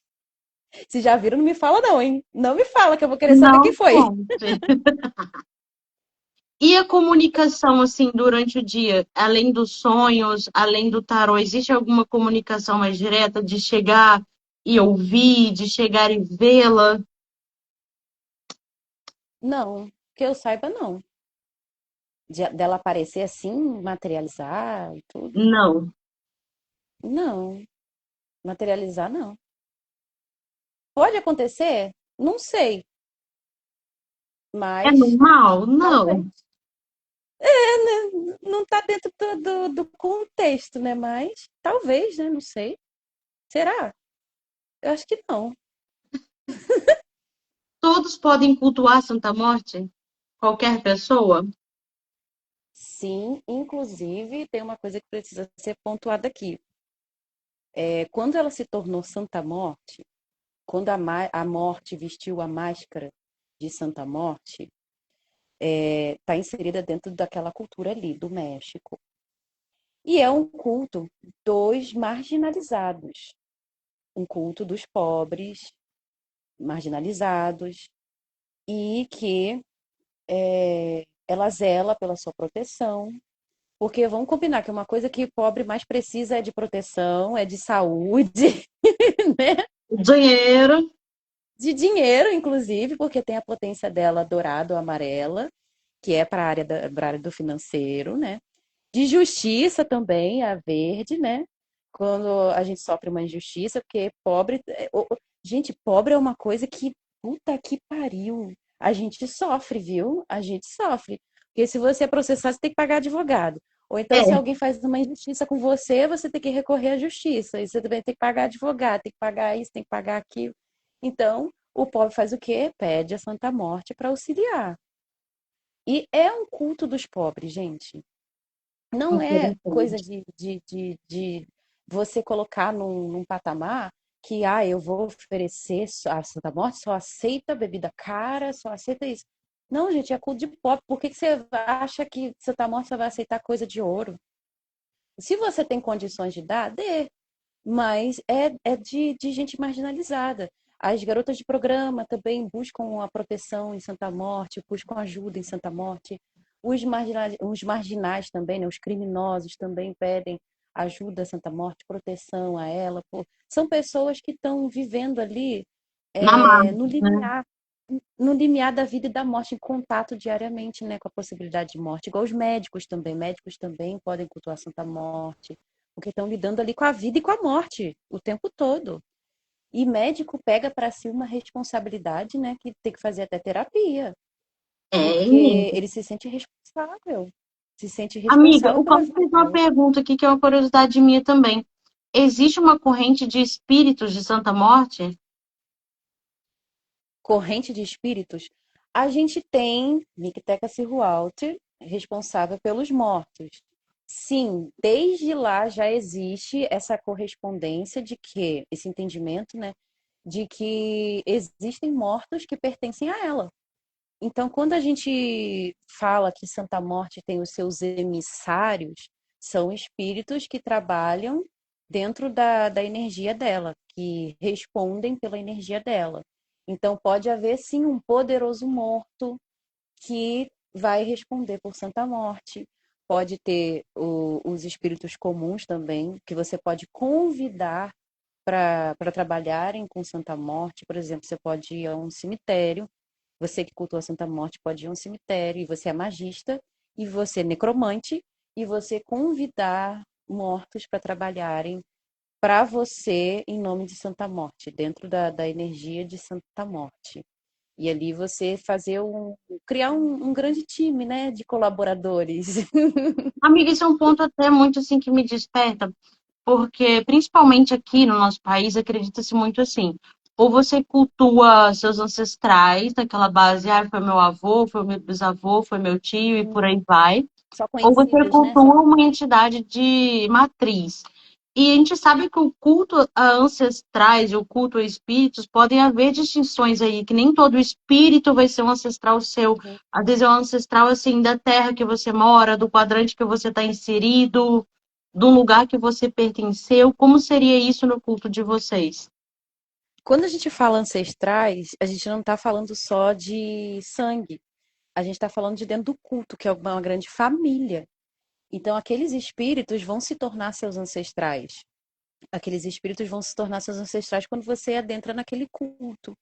Se já viram, não me fala, não, hein? Não me fala, que eu vou querer saber quem Não foi. conte. E a comunicação, assim, durante o dia, além dos sonhos, além do tarô, existe alguma comunicação mais direta de chegar e ouvir, de chegar e vê-la? Não, que eu saiba, não. Dela aparecer assim, materializar e tudo. Não. Não, materializar, não. Pode acontecer? Não sei, É mas normal? talvez. Não. Não está dentro do contexto, né? Mas talvez, né? Não sei. Será? Eu acho que não. Todos podem cultuar Santa Morte? Qualquer pessoa? Sim, inclusive tem uma coisa que precisa ser pontuada aqui. Quando ela se tornou Santa Morte, quando a morte vestiu a máscara de Santa Morte, está inserida dentro daquela cultura ali do México. E é um culto dos marginalizados, um culto dos pobres, marginalizados, e que ela zela pela sua proteção. Porque vamos combinar que uma coisa que pobre mais precisa é de proteção, é de saúde, né? Dinheiro. De dinheiro, inclusive, porque tem a potência dela dourada ou amarela, que é para a área, pra área do financeiro, né? De justiça também, a verde, né? Quando a gente sofre uma injustiça, porque pobre. Gente, pobre é uma coisa que, puta que pariu. A gente sofre, viu? A gente sofre. Porque se você é processado, você tem que pagar advogado. Ou então, se É. alguém faz uma injustiça com você, você tem que recorrer à justiça. E você também tem que pagar advogado, tem que pagar isso, tem que pagar aquilo. Então, o pobre faz o quê? Pede a Santa Morte para auxiliar. E é um culto dos pobres, gente. Não é coisa Interessante. de você colocar num patamar que, eu vou oferecer a Santa Morte, só aceita bebida cara, só aceita isso. Não, gente, é culto de pobre. Por que você acha que Santa Morte só vai aceitar coisa de ouro? Se você tem condições de dar, dê. Mas é de gente marginalizada. As garotas de programa também buscam a proteção em Santa Morte, buscam ajuda em Santa Morte. Os marginais também, né, os criminosos também pedem ajuda a Santa Morte, proteção a ela. São pessoas que estão vivendo ali Na margem, no né? limiar, no limiar da vida e da morte, em contato diariamente, né, com a possibilidade de morte. Igual os médicos também. Médicos também podem cultuar a Santa Morte, porque estão lidando ali com a vida e com a morte o tempo todo. E médico pega para si uma responsabilidade, né, que tem que fazer até terapia, É porque mesmo. ele se sente responsável, se sente Amiga, responsável o pela Paulo vida fez do uma outro. pergunta aqui que é uma curiosidade minha também. Existe uma corrente de espíritos de Santa Morte? Corrente de espíritos, a gente tem Micteca Cihualter, responsável pelos mortos. Sim, desde lá já existe essa correspondência de que, esse entendimento, né, de que existem mortos que pertencem a ela. Então, quando a gente fala que Santa Morte tem os seus emissários, são espíritos que trabalham dentro da energia dela, que respondem pela energia dela. Então, pode haver sim um poderoso morto que vai responder por Santa Morte. Pode ter os espíritos comuns também, que você pode convidar para trabalharem com Santa Morte. Por exemplo, você pode ir a um cemitério. Você que cultua a Santa Morte pode ir a um cemitério, e você é magista, e você é necromante, e você convidar mortos para trabalharem para você em nome de Santa Morte, dentro da energia de Santa Morte. E ali você criar um grande time, né, de colaboradores. Amiga, esse é um ponto até muito assim que me desperta, porque principalmente aqui no nosso país acredita-se muito assim. Ou você cultua seus ancestrais naquela base, ah, foi meu avô, foi meu bisavô, foi meu tio e por aí vai. Só Ou você conhecidos, né? cultua uma entidade de matriz. E a gente sabe que o culto a ancestrais e o culto a espíritos podem haver distinções aí, que nem todo espírito vai ser um ancestral seu. Uhum. Às vezes é um ancestral assim da terra que você mora, do quadrante que você está inserido, do lugar que você pertenceu. Como seria isso no culto de vocês? Quando a gente fala ancestrais, a gente não está falando só de sangue. A gente está falando de dentro do culto, que é uma grande família. Então, aqueles espíritos vão se tornar seus ancestrais. Aqueles espíritos vão se tornar seus ancestrais quando você adentra naquele culto.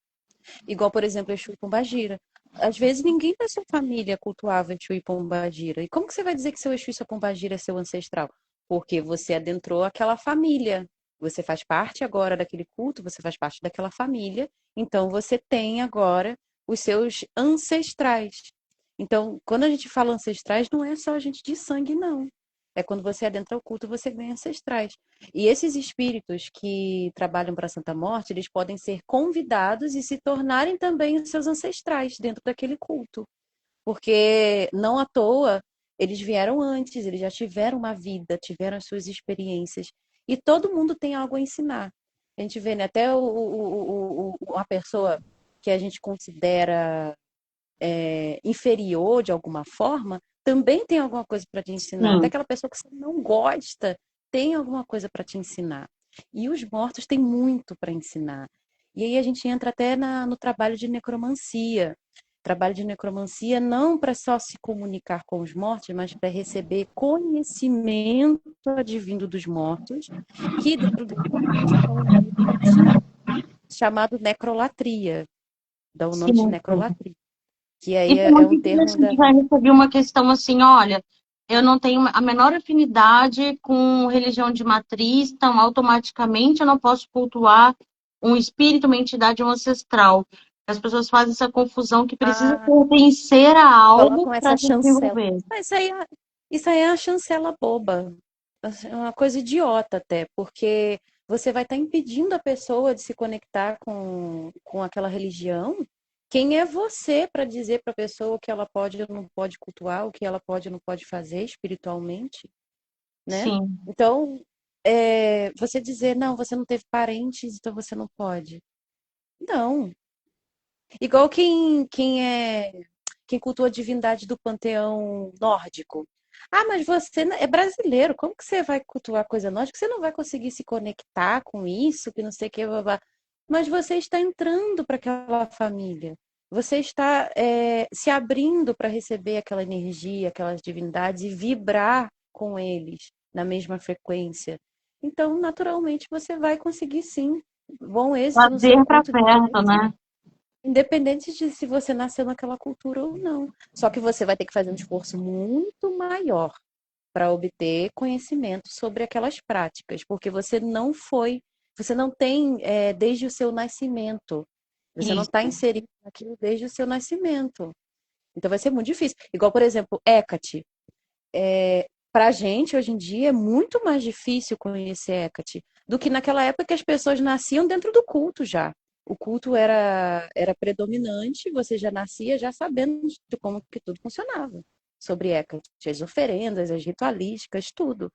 Igual, por exemplo, Exu e Pombagira. Às vezes ninguém da sua família cultuava Exu e Pombagira. E como que você vai dizer que seu Exu e sua Pombagira é seu ancestral? Porque você adentrou aquela família. Você faz parte agora daquele culto, você faz parte daquela família. Então você tem agora os seus ancestrais. Então, quando a gente fala ancestrais, não é só a gente de sangue, não. É quando você adentra o culto, você ganha ancestrais. E esses espíritos que trabalham para a Santa Morte, eles podem ser convidados e se tornarem também os seus ancestrais dentro daquele culto. Porque não à toa eles vieram antes, eles já tiveram uma vida, tiveram as suas experiências. E todo mundo tem algo a ensinar. A gente vê, né, até uma pessoa que a gente considera inferior de alguma forma, também tem alguma coisa para te ensinar. Até Sim. aquela pessoa que você não gosta tem alguma coisa para te ensinar. E os mortos têm muito para ensinar. E aí a gente entra até no trabalho de necromancia. Trabalho de necromancia não para só se comunicar com os mortos, mas para receber conhecimento advindo dos mortos, que dentro do chamado necrolatria, dá o nome de Sim. necrolatria, que aí E tem é um muita gente termo assim da. que já recebi uma questão assim, olha, eu não tenho a menor afinidade com religião de matriz, então automaticamente eu não posso cultuar um espírito, uma entidade, um ancestral. As pessoas fazem essa confusão que precisa Ah, pertencer a algo colocam para essa se chancela. desenvolver. Mas isso aí é uma chancela boba. É uma coisa idiota até, porque você vai estar impedindo a pessoa de se conectar com aquela religião. Quem é você para dizer para a pessoa o que ela pode ou não pode cultuar, o que ela pode ou não pode fazer espiritualmente, né? Sim, Então, você dizer, não, você não teve parentes, então você não pode. Não. Igual quem cultua a divindade do panteão nórdico. Ah, mas você é brasileiro, como que você vai cultuar coisa nórdica? Você não vai conseguir se conectar com isso, que não sei o que, blá, blá. Mas você está entrando para aquela família. Você está se abrindo para receber aquela energia, aquelas divindades e vibrar com eles na mesma frequência. Então, naturalmente, você vai conseguir sim bom êxito no seu trazer para culto, perto, né? independente de se você nasceu naquela cultura ou não. Só que você vai ter que fazer um esforço muito maior para obter conhecimento sobre aquelas práticas, porque você não tem desde o seu nascimento. Você não está Isso. inserido naquilo desde o seu nascimento. Então vai ser muito difícil. Igual, por exemplo, Hecate. Para a gente, hoje em dia, é muito mais difícil conhecer Hecate do que naquela época que as pessoas nasciam dentro do culto já. O culto era predominante, você já nascia já sabendo de como que tudo funcionava. Sobre Hecate, as oferendas, as ritualísticas, tudo.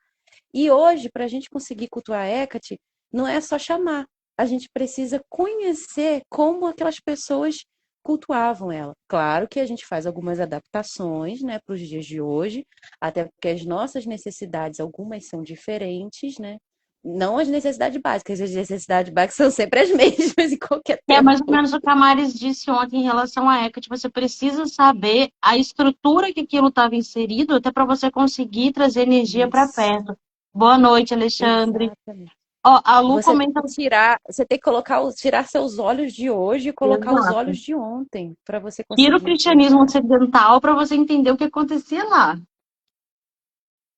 E hoje, para a gente conseguir cultuar Hecate, não é só chamar. A gente precisa conhecer como aquelas pessoas cultuavam ela. Claro que a gente faz algumas adaptações, né, para os dias de hoje, até porque as nossas necessidades, algumas são diferentes, né? Não as necessidades básicas, as necessidades básicas são sempre as mesmas em qualquer Que é mais ou templo. menos o que a Maris disse ontem em relação à Hecate. Você precisa saber a estrutura que aquilo estava inserido, até para você conseguir trazer energia para Isso, perto. Boa noite, Alexandre. exatamente. Ó, a Lu Você tem comenta. que tirar, você tem que tirar seus olhos de hoje e colocar os Exato. olhos de ontem para você Tira o conseguir cristianismo enxergar. ocidental para você entender o que acontecia lá.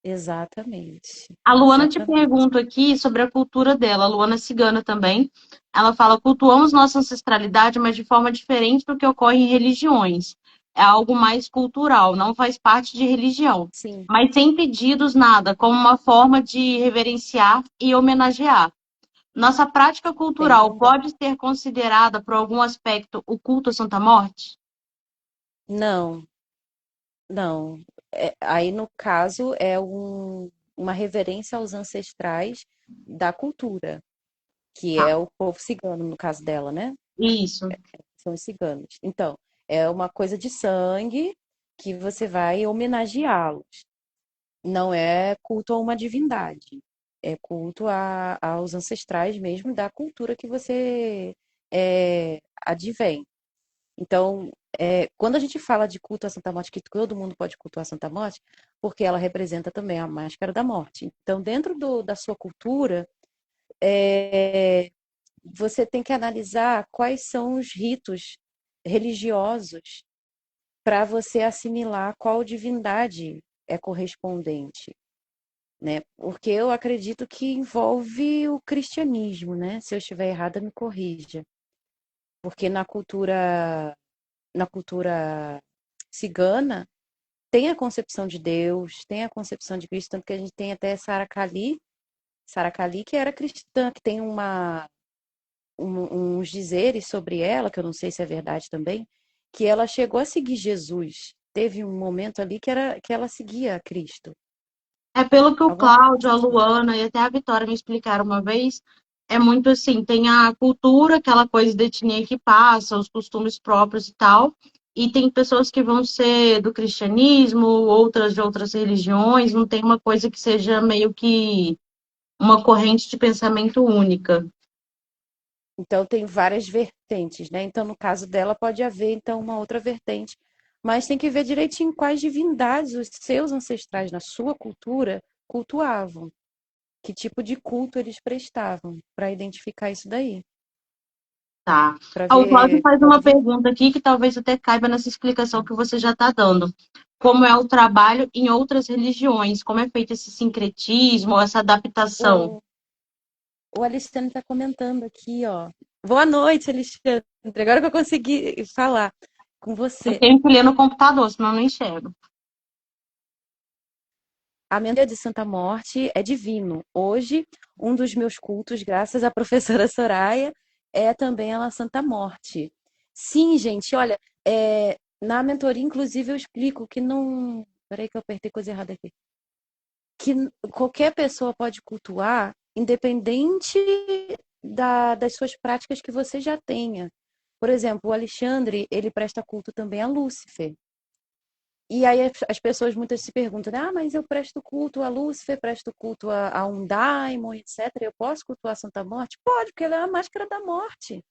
Exatamente, A Luana te exatamente. pergunta aqui sobre a cultura dela, a Luana cigana também. Ela fala: cultuamos nossa ancestralidade, mas de forma diferente do que ocorre em religiões. É algo mais cultural, não faz parte de religião. Sim, Mas sem pedidos, nada, como uma forma de reverenciar e homenagear. Nossa prática tem cultural também. pode ser considerada, por algum aspecto, o culto à Santa Morte? Não, não. Aí, no caso, uma reverência aos ancestrais da cultura, que Tá, é o povo cigano, no caso dela, né? isso. São os ciganos. Então, é uma coisa de sangue que você vai homenageá-los. Não é culto a uma divindade, é culto aos ancestrais mesmo da cultura que você advém. Então, quando a gente fala de culto à Santa Morte, que todo mundo pode cultuar a Santa Morte, porque ela representa também a máscara da morte. Então, dentro da sua cultura, é, você tem que analisar quais são os ritos religiosos para você assimilar qual divindade é correspondente, né? Porque eu acredito que envolve o cristianismo, né? Se eu estiver errada, me corrija. Porque na cultura cigana tem a concepção de Deus, tem a concepção de Cristo, tanto que a gente tem até Sara Kali, que era cristã, que tem uns dizeres sobre ela, que eu não sei se é verdade também, que ela chegou a seguir Jesus. Teve um momento ali que ela seguia a Cristo. É pelo que o Alguma coisa Cláudio, a assim. Luana e até a Vitória me explicaram uma vez, é muito assim, tem a cultura, aquela coisa de etnia que passa, os costumes próprios e tal, e tem pessoas que vão ser do cristianismo, outras de outras religiões, não tem uma coisa que seja meio que uma corrente de pensamento única. Então tem várias vertentes, né? Então no caso dela pode haver então uma outra vertente, mas tem que ver direitinho quais divindades os seus ancestrais na sua cultura cultuavam, que tipo de culto eles prestavam, para identificar isso daí, Tá. para Ah, o Cláudio ver, faz pode uma ver. pergunta aqui que talvez até caiba nessa explicação que você já está dando. Como é o trabalho em outras religiões? Como é feito esse sincretismo, essa adaptação? O, o Alexandre está comentando aqui, ó. Boa noite, Alexandre. Agora que eu consegui falar com Eu você. tenho que ler no computador, senão eu não enxergo. A minha dia de Santa Morte é divino. Hoje, um dos meus cultos, graças à professora Soraya, é também a Santa Morte. Sim, gente, olha, na mentoria, inclusive, eu explico que não. Peraí, que eu apertei coisa errada aqui. Que qualquer pessoa pode cultuar, independente das suas práticas que você já tenha. Por exemplo, o Alexandre, ele presta culto também a Lúcifer. E aí as pessoas muitas se perguntam, né? Ah, mas eu presto culto a Lúcifer, presto culto a um daimon, etc. Eu posso cultuar a Santa Morte? Pode, porque ela é a máscara da morte.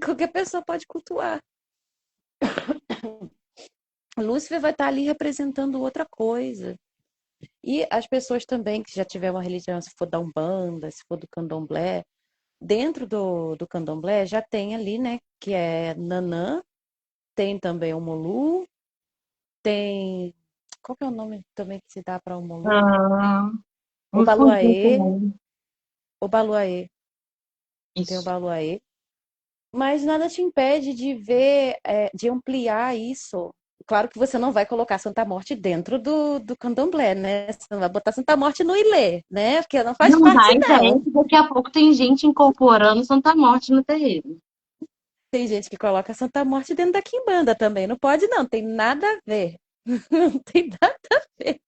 Qualquer pessoa pode cultuar. Lúcifer vai estar ali representando outra coisa. E as pessoas também que já tiver uma religião, se for da Umbanda, se for do Candomblé, dentro do Candomblé já tem ali, né? Que é Nanã, tem também o Molu, tem. Qual que é o nome também que se dá para o Molu? Ah, O me fugiu Baluaê, também. o Baluaê, tem o Isso. Baluaê, mas nada te impede de ver, de ampliar isso. Claro que você não vai colocar Santa Morte dentro do Candomblé, né? Você não vai botar Santa Morte no Ilê, né? Porque não faz Não, a parte, ideia é não. que daqui a pouco tem gente incorporando Santa Morte no terreiro. Tem gente que coloca Santa Morte dentro da quimbanda também. Não pode, não. Tem nada a ver. Não tem nada a ver.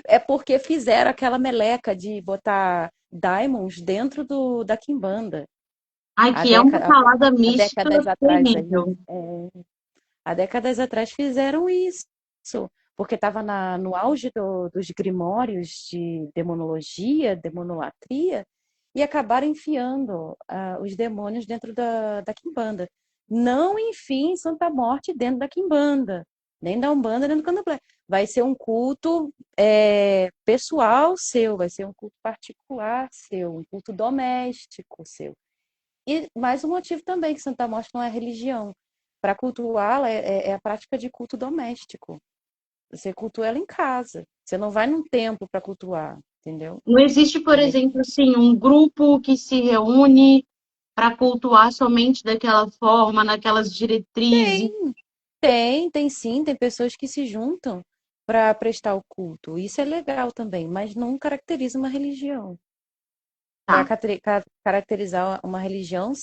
É porque fizeram aquela meleca de botar diamonds dentro da quimbanda. Há, Aqui é uma década, salada há mística décadas atrás aí. terrível. Há décadas atrás fizeram isso, porque estava no auge dos grimórios de demonologia, demonolatria, e acabaram enfiando os demônios dentro da Quimbanda. Não enfim Santa Morte dentro da Quimbanda, nem da Umbanda, nem do Candomblé. Vai ser um culto pessoal seu, vai ser um culto particular seu, um culto doméstico seu. E mais um motivo também que Santa Morte não é religião. Para cultuá-la é a prática de culto doméstico. Você cultua ela em casa. Você não vai num templo para cultuar, entendeu? Não existe, por É, exemplo, assim, um grupo que se reúne para cultuar somente daquela forma, naquelas diretrizes. tem sim, tem pessoas que se juntam para prestar o culto. Isso é legal também, mas não caracteriza uma religião. Para Tá. caracterizar uma religião,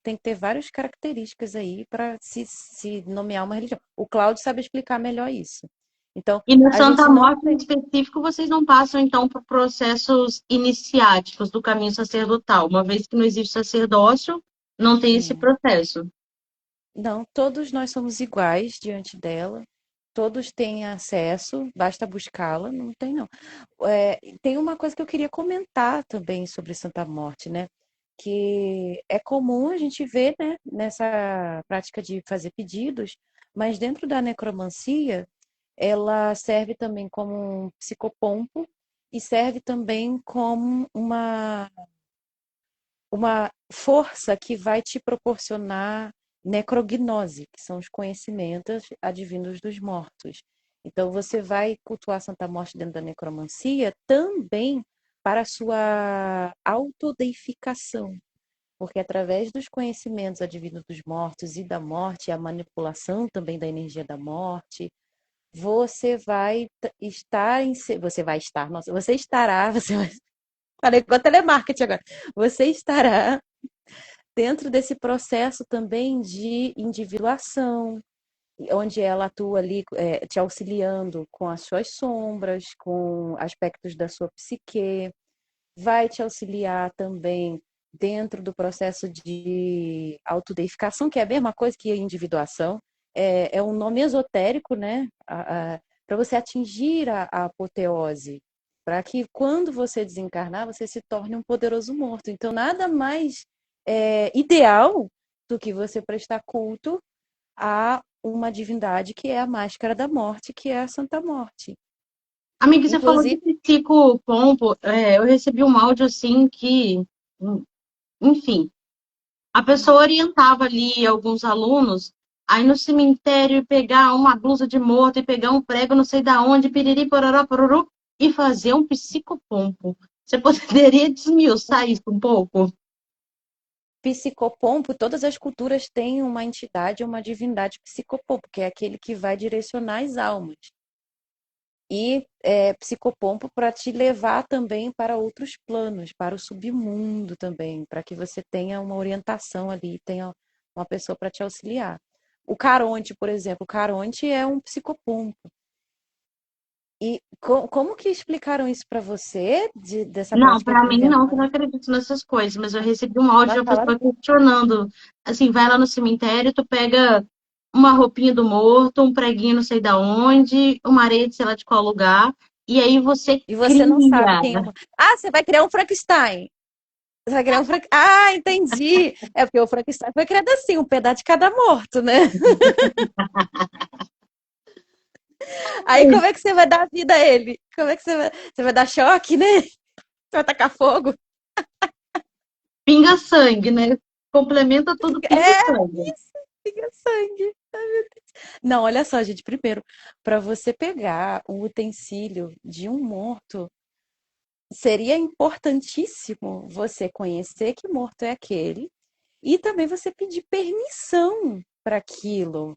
tem que ter várias características aí para se nomear uma religião. O Cláudio sabe explicar melhor isso. Então, E na a Santa gente não Morte, em específico, vocês não passam, então, por processos iniciáticos do caminho sacerdotal. Uma vez que não existe sacerdócio, não tem esse tem. processo. Não, todos nós somos iguais diante dela. Todos têm acesso, basta buscá-la, não tem não. Tem uma coisa que eu queria comentar também sobre Santa Morte, né? Que é comum a gente ver, né, nessa prática de fazer pedidos, mas dentro da necromancia, ela serve também como um psicopompo e serve também como uma força que vai te proporcionar necrognose, que são os conhecimentos advindos dos mortos. Então, você vai cultuar a Santa Morte dentro da necromancia também para a sua autodeificação, porque através dos conhecimentos advindos dos mortos e da morte, a manipulação também da energia da morte, você vai estar em, você vai estar, nossa, você estará, você vai, falei com telemarketing agora, você estará dentro desse processo também de individuação, onde ela atua ali te auxiliando com as suas sombras, com aspectos da sua psique, vai te auxiliar também dentro do processo de autodeificação, que é a mesma coisa que a individuação, é um nome esotérico, né? Para você atingir a apoteose, para que quando você desencarnar, você se torne um poderoso morto. Então, nada mais ideal do que você prestar culto a uma divindade que é a máscara da morte, que é a Santa Morte. Amiga, você falou de Inclusive, psicopompo. Eu recebi um áudio assim que, enfim, a pessoa orientava ali alguns alunos aí no cemitério pegar uma blusa de morto e pegar um prego não sei da onde, piriri, pororó, pororó, e fazer um psicopompo. Você poderia desmiuçar isso um pouco? psicopompo, todas as culturas têm uma entidade, uma divindade psicopompo, que é aquele que vai direcionar as almas. E psicopompo para te levar também para outros planos, para o submundo também, para que você tenha uma orientação ali, tenha uma pessoa para te auxiliar. O Caronte, por exemplo, o Caronte é um psicopompo. E como que explicaram isso para você, dessa Não, prática para que mim não, que eu não inventaram? acredito nessas coisas, mas eu recebi um áudio Mas da falaram pessoa questionando, assim, vai lá no cemitério, tu pega uma roupinha do morto, um preguinho não sei da onde, uma areia de sei lá de qual lugar, e aí você e você não sabe cria. quem é uma. Ah, você vai criar um Frankenstein. Você vai criar um Frank... Ah, entendi. É porque o Frankenstein foi criado assim, um pedaço de cada morto, né? Aí como é que você vai dar vida a ele? Como é que você vai dar choque, né? Você vai tacar fogo? Pinga sangue, né? Complementa tudo, pinga É sangue. isso, fica sangue. Ai, meu Deus. Não, olha só, gente. Primeiro, para você pegar um utensílio de um morto, seria importantíssimo você conhecer que morto é aquele e também você pedir permissão para aquilo,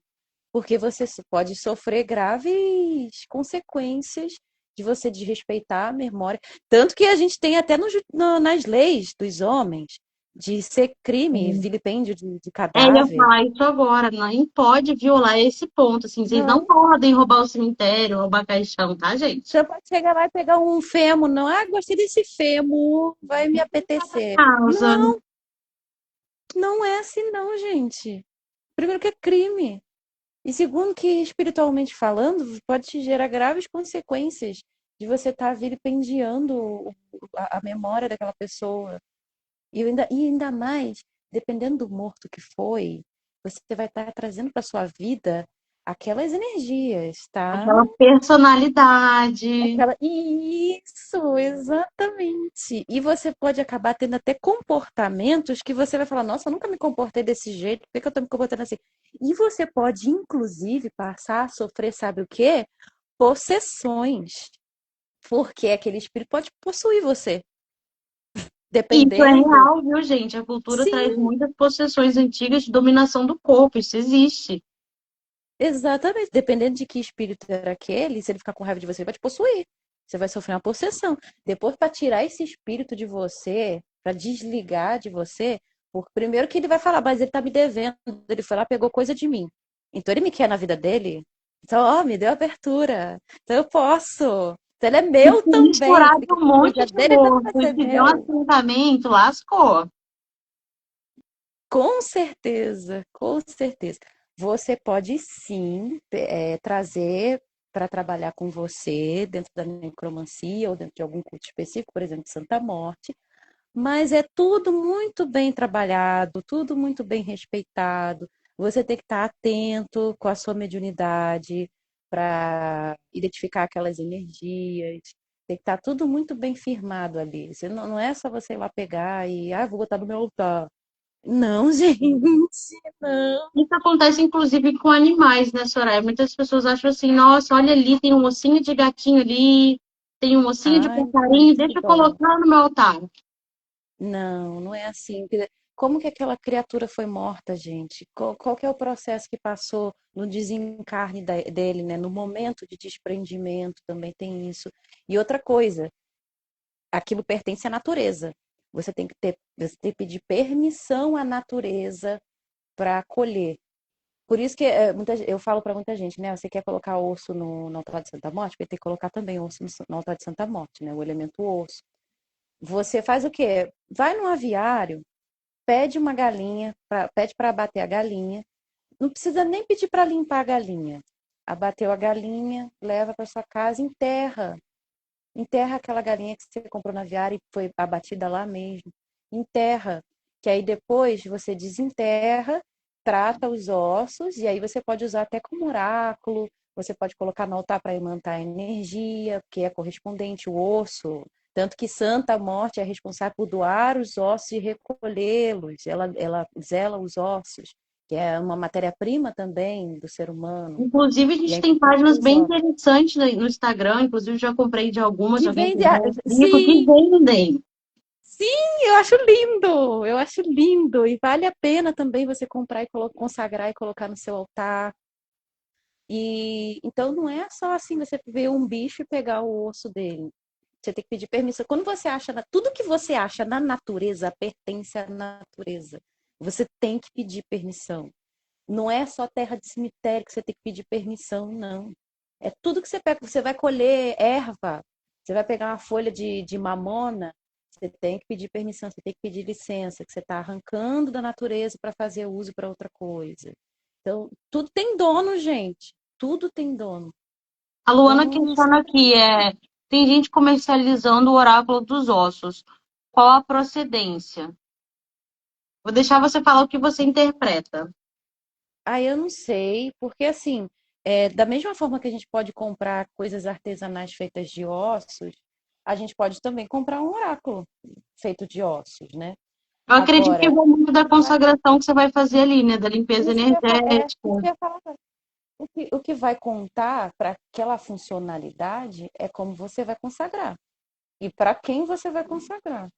porque você pode sofrer graves consequências de você desrespeitar a memória. Tanto que a gente tem até nas leis dos homens de ser crime, vilipêndio de É, eu ia cadáver. falar isso agora, nem pode violar esse ponto, assim, vocês não Não, podem roubar o cemitério, roubar caixão, tá, gente? você pode chegar lá e pegar um fêmur, não, gostei desse fêmur, vai me apetecer. Causa. Não, não é assim não, gente. Primeiro que é crime. E segundo que, espiritualmente falando, pode te gerar graves consequências de você estar vilipendiando a memória daquela pessoa. E ainda mais, dependendo do morto que foi, você vai estar trazendo para sua vida aquelas energias, tá? Aquela personalidade. Isso, exatamente. E você pode acabar tendo até comportamentos que você vai falar, nossa, eu nunca me comportei desse jeito, por que que eu tô me comportando assim? E você pode, inclusive, passar a sofrer, sabe o quê? Possessões. Porque aquele espírito pode possuir você, Isso é dependendo. real, viu, gente? A cultura traz Sim, muitas possessões antigas de dominação do corpo, isso existe. exatamente. Dependendo de que espírito era aquele, se ele ficar com raiva de você, ele vai te possuir. Você vai sofrer uma possessão. Depois, para tirar esse espírito de você, para desligar de você, porque primeiro que ele vai falar, mas ele tá me devendo. Ele foi lá, pegou coisa de mim. Então ele me quer na vida dele. Então, ó, me deu abertura. Então eu posso. Então ele é E meu se também. misturar Se ele de quer um monte coisa de dele, também vai morto e ser se der um meu. assentamento, lascou. Com certeza, com certeza. Você pode sim trazer para trabalhar com você dentro da necromancia ou dentro de algum culto específico, por exemplo, de Santa Morte, mas é tudo muito bem trabalhado, tudo muito bem respeitado. Você tem que estar atento com a sua mediunidade para identificar aquelas energias. Tem que estar tudo muito bem firmado ali. Você não é só você ir lá pegar e, vou botar no meu altar. Não, gente, não. Isso acontece, inclusive, com animais, né, Soraya? Muitas pessoas acham assim, nossa, olha ali, tem um ossinho de gatinho ali, tem um ossinho de Ai, não, passarinho, que deixa eu dó. colocar no meu altar. Não, não é assim. Como que aquela criatura foi morta, gente? Qual que é o processo que passou no desencarne dele, né? No momento de desprendimento também tem isso. E outra coisa, aquilo pertence à natureza. Você tem que pedir permissão à natureza para acolher. Por isso que eu falo para muita gente, né? Você quer colocar osso no altar de Santa Morte? Vai ter que colocar também osso no altar de Santa Morte, né? O elemento osso. Você faz o quê? Vai num aviário, pede uma galinha, pede para abater a galinha. Não precisa nem pedir para limpar a galinha. Abateu a galinha, leva para sua casa, enterra. Enterra aquela galinha que você comprou no aviário e foi abatida lá mesmo. Enterra. Que aí depois você desenterra, trata os ossos, e aí você pode usar até como oráculo, você pode colocar no altar para imantar energia, que é correspondente o osso. Tanto que Santa Morte é responsável por doar os ossos e recolhê-los. Ela zela os ossos, que é uma matéria-prima também do ser humano. Inclusive, a E é gente tem importante páginas os bem ossos. interessantes no Instagram, inclusive já comprei de algumas, Que alguém vende. comprou um livro que Sim, vendem. sim, eu acho lindo, eu acho lindo. E vale a pena também você comprar e consagrar e colocar no seu altar. E então não é só assim você ver um bicho e pegar o osso dele. Você tem que pedir permissão. Quando você acha, tudo que você acha na natureza pertence à natureza. Você tem que pedir permissão. Não é só terra de cemitério que você tem que pedir permissão, não. É tudo que você pega. Você vai colher erva, você vai pegar uma folha de mamona, você tem que pedir permissão, você tem que pedir licença, que você está arrancando da natureza para fazer uso para outra coisa. Então, tudo tem dono, gente. Tudo tem dono. A Então, Luana não questiona se... aqui, tem gente comercializando o oráculo dos ossos. Qual a procedência? Vou deixar você falar o que você interpreta. Eu não sei, porque assim, da mesma forma que a gente pode comprar coisas artesanais feitas de ossos, a gente pode também comprar um oráculo feito de ossos, né? Eu acredito que é o Agora, momento da vai- consagração que você vai fazer ali, né? Da limpeza isso que eu ia falar, isso energética. que eu ia falar. O que vai contar para aquela funcionalidade é como você vai consagrar e para quem você vai consagrar.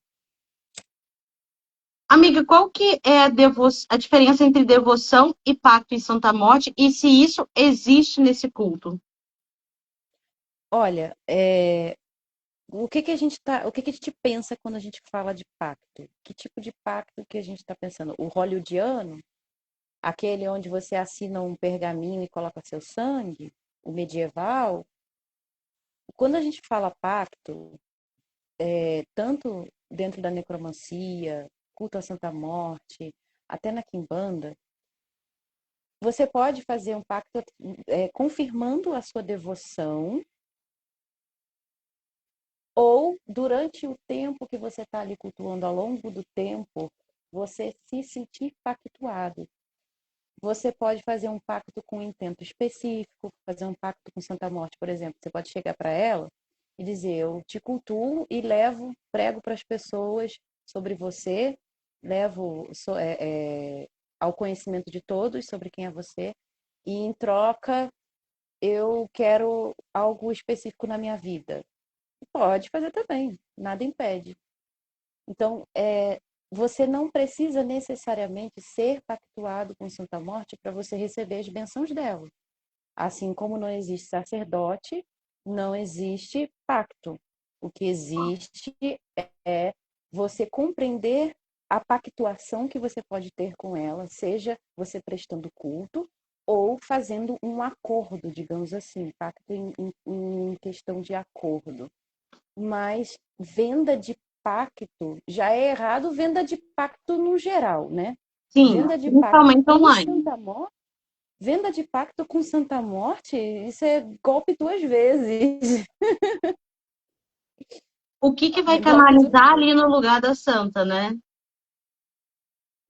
Amiga, qual que é a diferença entre devoção e pacto em Santa Morte e se isso existe nesse culto? Olha, o que que a gente pensa quando a gente fala de pacto? Que tipo de pacto que a gente está pensando? O hollywoodiano? Aquele onde você assina um pergaminho e coloca seu sangue? O medieval? Quando a gente fala pacto, tanto dentro da necromancia, culto à Santa Morte, até na Quimbanda, Você pode fazer um pacto confirmando a sua devoção, ou durante o tempo que você está ali cultuando, ao longo do tempo, você se sentir pactuado. Você pode fazer um pacto com um intento específico, fazer um pacto com Santa Morte, por exemplo. Você pode chegar para ela e dizer: eu te cultuo e prego para as pessoas sobre você, levo ao conhecimento de todos sobre quem é você, e em troca eu quero algo específico na minha vida. Pode fazer também, nada impede. Então, você não precisa necessariamente ser pactuado com Santa Morte para você receber as bênçãos dela. Assim como não existe sacerdote, não existe pacto. O que existe é você compreender a pactuação que você pode ter com ela, seja você prestando culto ou fazendo um acordo, digamos assim, pacto em questão de acordo. Mas venda de pacto já é errado, venda de pacto no geral, né? Sim, Venda de pacto principalmente com online. Santa Morte, venda de pacto com Santa Morte, isso é golpe duas vezes. O que que vai É golpe duas canalizar vezes. ali no lugar da santa, né?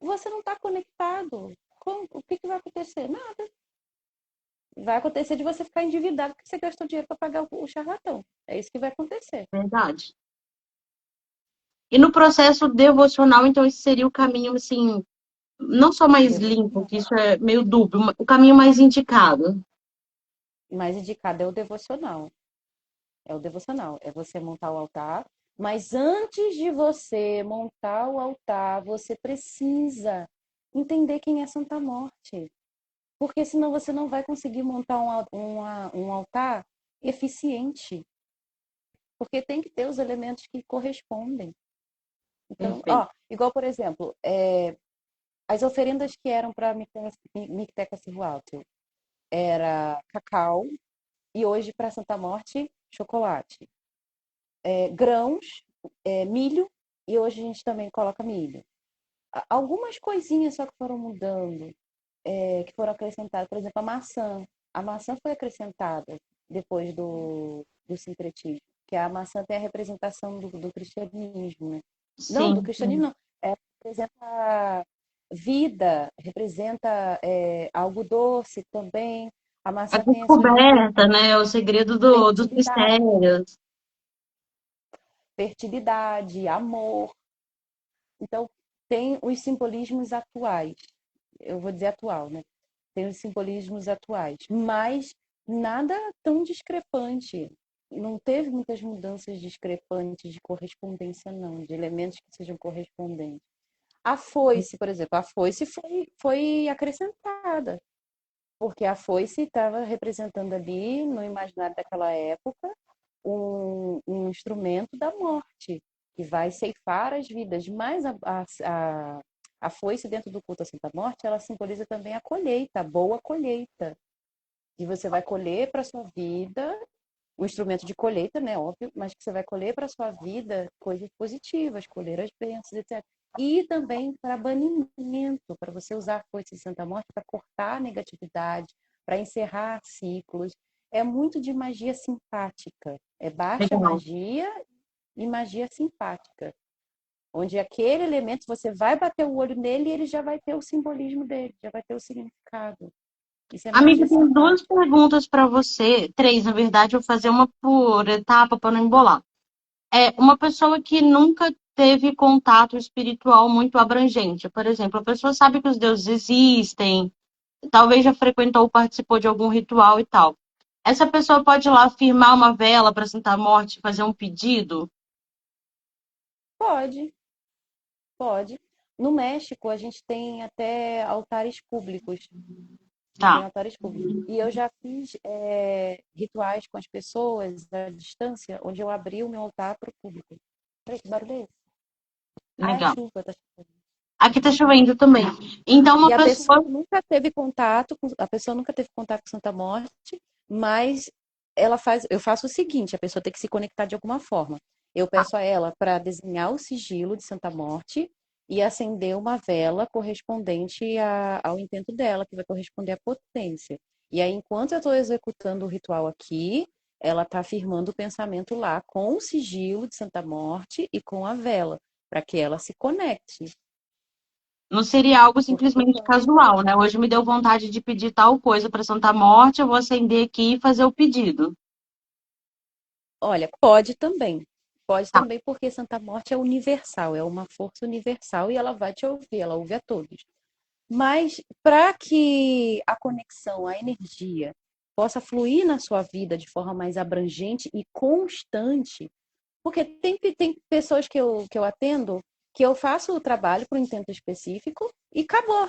Você não está conectado. O que vai acontecer? Nada. Vai acontecer de você ficar endividado porque você gastou dinheiro para pagar o charlatão. É isso que vai acontecer. Verdade. E no processo devocional, então, esse seria o caminho, assim, não só mais limpo, Devocional. que isso é meio dúbio, o caminho mais indicado. Mais indicado é o devocional. É o devocional, é você montar o altar. Mas antes de você montar o altar, você precisa entender quem é Santa Morte. Porque senão você não vai conseguir montar um altar eficiente. Porque tem que ter os elementos que correspondem. Então, Perfeito. igual, por exemplo, as oferendas que eram para Micteca Cihualteo era cacau e hoje para Santa Morte, chocolate. Grãos, milho, e hoje a gente também coloca milho. Algumas coisinhas só que foram mudando, que foram acrescentadas. Por exemplo, a maçã. A maçã foi acrescentada depois do sincretismo, que a maçã tem a representação do cristianismo, né? Não, do Sim, cristianismo não. Representa vida, representa algo doce também. A a maçã tem a descoberta, né? O segredo dos fertilidade, mistérios. fertilidade, amor. Então, tem os simbolismos atuais. Eu vou dizer atual, né? Tem os simbolismos atuais, mas nada tão discrepante. Não teve muitas mudanças discrepantes de correspondência, não, de elementos que sejam correspondentes. A foice, por exemplo, a foice foi acrescentada, porque a foice estava representando ali, no imaginário daquela época, um instrumento da morte, que vai ceifar as vidas. Mas a foice dentro do culto à Santa Morte, ela simboliza também a colheita, a boa colheita. Que você vai colher para sua vida, o instrumento de colheita, né, óbvio, mas que você vai colher para sua vida coisas positivas, colher as bênçãos, etc. E também para banimento, para você usar a foice de Santa Morte para cortar a negatividade, para encerrar ciclos. É muito de magia simpática. É baixa Legal. magia e magia simpática. Onde aquele elemento, você vai bater o olho nele e ele já vai ter o simbolismo dele, já vai ter o significado. Isso é magia Amiga, tenho duas simpática. perguntas para você, três, na verdade, eu vou fazer uma por etapa para não embolar. Uma pessoa que nunca teve contato espiritual muito abrangente, por exemplo, a pessoa sabe que os deuses existem, talvez já frequentou ou participou de algum ritual e tal. Essa pessoa pode ir lá firmar uma vela para Santa Morte, fazer um pedido? Pode, pode. No México, a gente tem até altares públicos. Tem Tá, altares públicos. E eu já fiz rituais com as pessoas à distância, onde eu abri o meu altar para o público. Peraí, que barulho é esse? Ah, é a legal. chuva. Tá... Aqui tá chovendo também. Então, E uma pessoa. a pessoa nunca teve contato com Santa Morte, mas eu faço o seguinte, a pessoa tem que se conectar de alguma forma. Eu peço a ela para desenhar o sigilo de Santa Morte e acender uma vela correspondente ao intento dela, que vai corresponder à potência. E aí, enquanto eu estou executando o ritual aqui, ela está afirmando o pensamento lá com o sigilo de Santa Morte e com a vela, para que ela se conecte. Não seria algo Porque simplesmente casual, né? Hoje me deu vontade de pedir tal coisa para Santa Morte, eu vou acender aqui e fazer o pedido. olha, pode também. Pode Tá. também porque Santa Morte é universal, é uma força universal e ela vai te ouvir, ela ouve a todos. Mas para que a conexão, a energia possa fluir na sua vida de forma mais abrangente e constante, porque tem pessoas que eu atendo que eu faço o trabalho para um intento específico e acabou.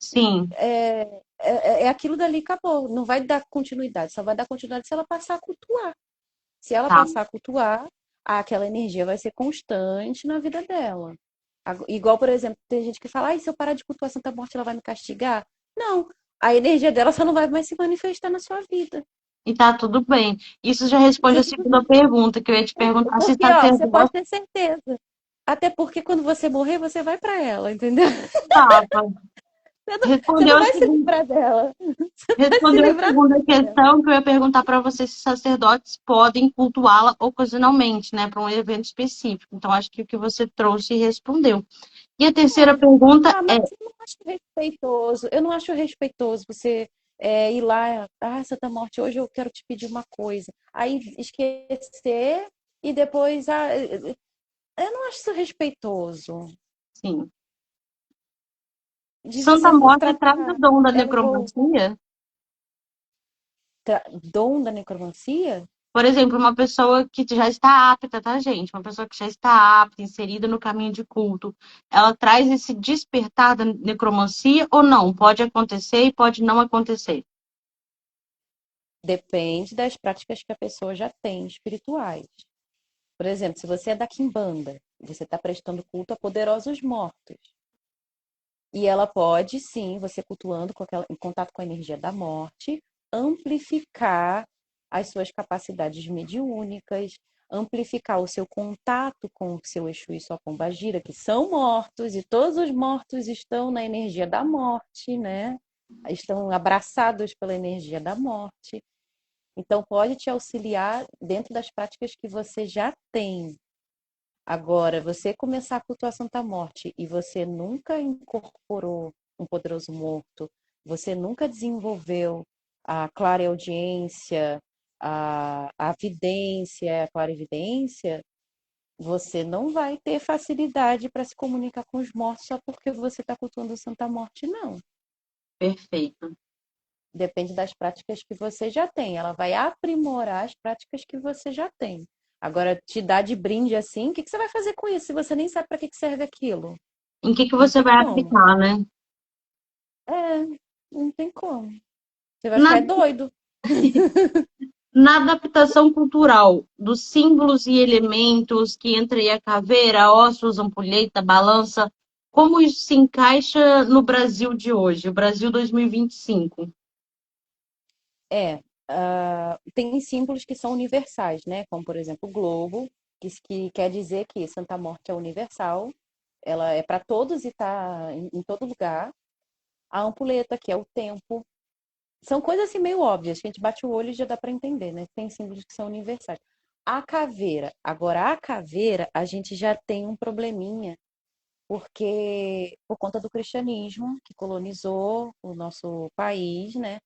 Sim, É aquilo dali, acabou. Não vai dar continuidade, só vai dar continuidade se ela passar a cultuar. Se ela tá. passar a cultuar, aquela energia vai ser constante na vida dela. Igual, por exemplo, tem gente que fala, se eu parar de cultuar a Santa Morte, ela vai me castigar? Não, a energia dela só não vai mais se manifestar na sua vida. E tá tudo bem. Isso já responde Tá a tudo segunda pergunta, que eu ia te bem. perguntar se Porque, ó, você pode sacerdote ter certeza. Até porque quando você morrer, você vai para ela, entendeu? estava. Você Respondeu não a vai se segunda, livrar dela. Você vai se respondeu a livrar segunda dela. questão, que eu ia perguntar para você se sacerdotes podem cultuá-la ocasionalmente, né, para um evento específico. Então, acho que o que você trouxe respondeu. E a terceira Pode. pergunta Ah, é, mas eu não acho respeitoso. Eu não acho respeitoso você ir lá, Santa Morte, hoje eu quero te pedir uma coisa. Aí esquecer e depois, eu não acho isso respeitoso. sim, De Santa você Morte traz o tratar dom da ela igual necromancia? dom da necromancia. Por exemplo, uma pessoa que já está apta, tá, gente? Uma pessoa que já está apta, inserida no caminho de culto, ela traz esse despertar da necromancia ou não? Pode acontecer e pode não acontecer. Depende das práticas que a pessoa já tem espirituais. Por exemplo, se você é da Quimbanda, você está prestando culto a poderosos mortos. E ela pode, sim, você cultuando em contato com a energia da morte, amplificar as suas capacidades mediúnicas, amplificar o seu contato com o seu Exu e sua Pombagira, que são mortos, e todos os mortos estão na energia da morte, né? Estão abraçados pela energia da morte. Então, pode te auxiliar dentro das práticas que você já tem. Agora, você começar a cultuar a Santa Morte e você nunca incorporou um poderoso morto, você nunca desenvolveu a clareaudiência, a vidência, a clarividência, você não vai ter facilidade para se comunicar com os mortos só porque você está cultuando a Santa Morte, não. Perfeito. Depende das práticas que você já tem. Ela vai aprimorar as práticas que você já tem. Agora, te dar de brinde assim, o que você vai fazer com isso se você nem sabe para que serve aquilo? Em que Não você tem vai como. aplicar, né? É, não tem como. Você vai Na, ficar doido. na adaptação cultural dos símbolos e elementos que entra aí a caveira, ossos, ampulheta, balança, como isso se encaixa no Brasil de hoje, o Brasil 2025? É, tem símbolos que são universais, né? Como, por exemplo, o globo, que quer dizer que Santa Morte é universal. Ela é para todos e está em todo lugar. A ampulheta, que é o tempo. São coisas assim meio óbvias, que a gente bate o olho e já dá para entender, né? Tem símbolos que são universais. A caveira. Agora, a caveira, a gente já tem um probleminha, porque por conta do cristianismo que colonizou o nosso país, né?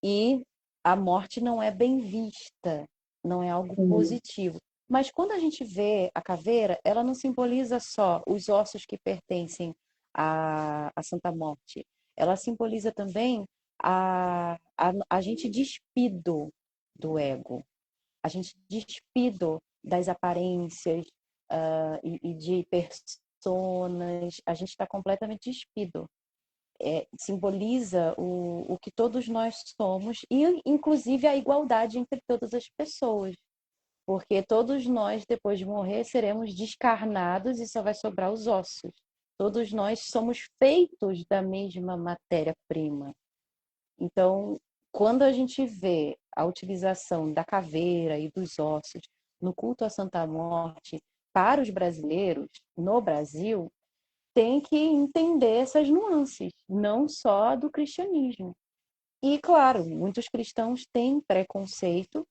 E a morte não é bem vista, não é algo Sim. positivo. Mas quando a gente vê a caveira, ela não simboliza só os ossos que pertencem à Santa Morte. Ela simboliza também a gente despido do ego, a gente despido das aparências e de personas, a gente está completamente despido. Simboliza o que todos nós somos e, inclusive, a igualdade entre todas as pessoas. Porque todos nós, depois de morrer, seremos descarnados e só vai sobrar os ossos. Todos nós somos feitos da mesma matéria-prima. Então, quando a gente vê a utilização da caveira e dos ossos no culto à Santa Morte para os brasileiros, no Brasil, tem que entender essas nuances, não só do cristianismo. E, claro, muitos cristãos têm preconceito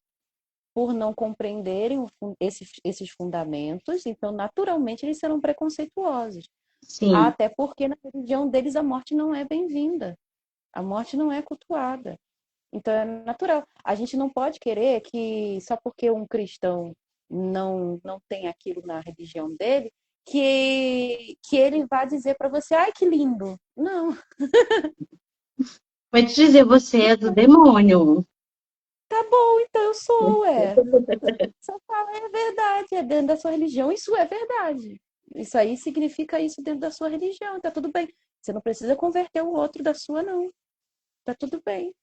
por não compreenderem esses fundamentos, então, naturalmente, eles serão preconceituosos. Sim. Até porque na religião deles a morte não é bem-vinda, a morte não é cultuada. Então, é natural. A gente não pode querer que, só porque um cristão não tem aquilo na religião dele, que ele vá dizer para você, ai, que lindo. Não, Vai te dizer, você é do demônio. tá bom, então eu sou, é. Só fala, é verdade, é dentro da sua religião, isso é verdade. Isso aí significa isso dentro da sua religião, tá tudo bem. Você não precisa converter o outro da sua, não. Tá tudo bem.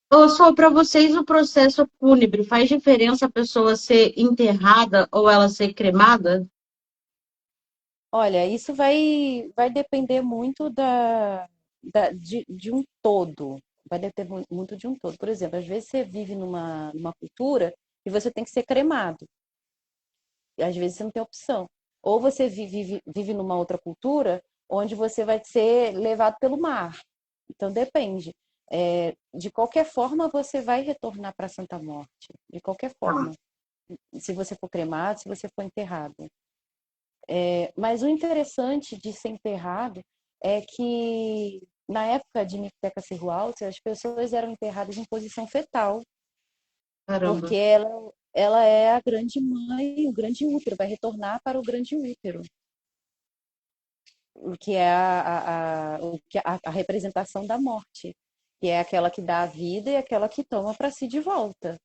Ou só para vocês o processo fúnebre faz diferença a pessoa ser enterrada ou ela ser cremada? Olha, isso vai depender muito de um todo. Vai depender muito de um todo. Por exemplo, às vezes você vive numa cultura e você tem que ser cremado. E às vezes você não tem opção. Ou você vive numa outra cultura onde você vai ser levado pelo mar. Então depende. De qualquer forma, você vai retornar para a Santa Morte. De qualquer Tá. forma. Se você for cremado, se você for enterrado. Mas o interessante de ser enterrado é que na época de Nicteca Cerrualtes, as pessoas eram enterradas em posição fetal, Caramba. porque ela é a grande mãe, o grande útero, vai retornar para o grande útero, o que é a representação da morte, que é aquela que dá a vida e aquela que toma para si de volta.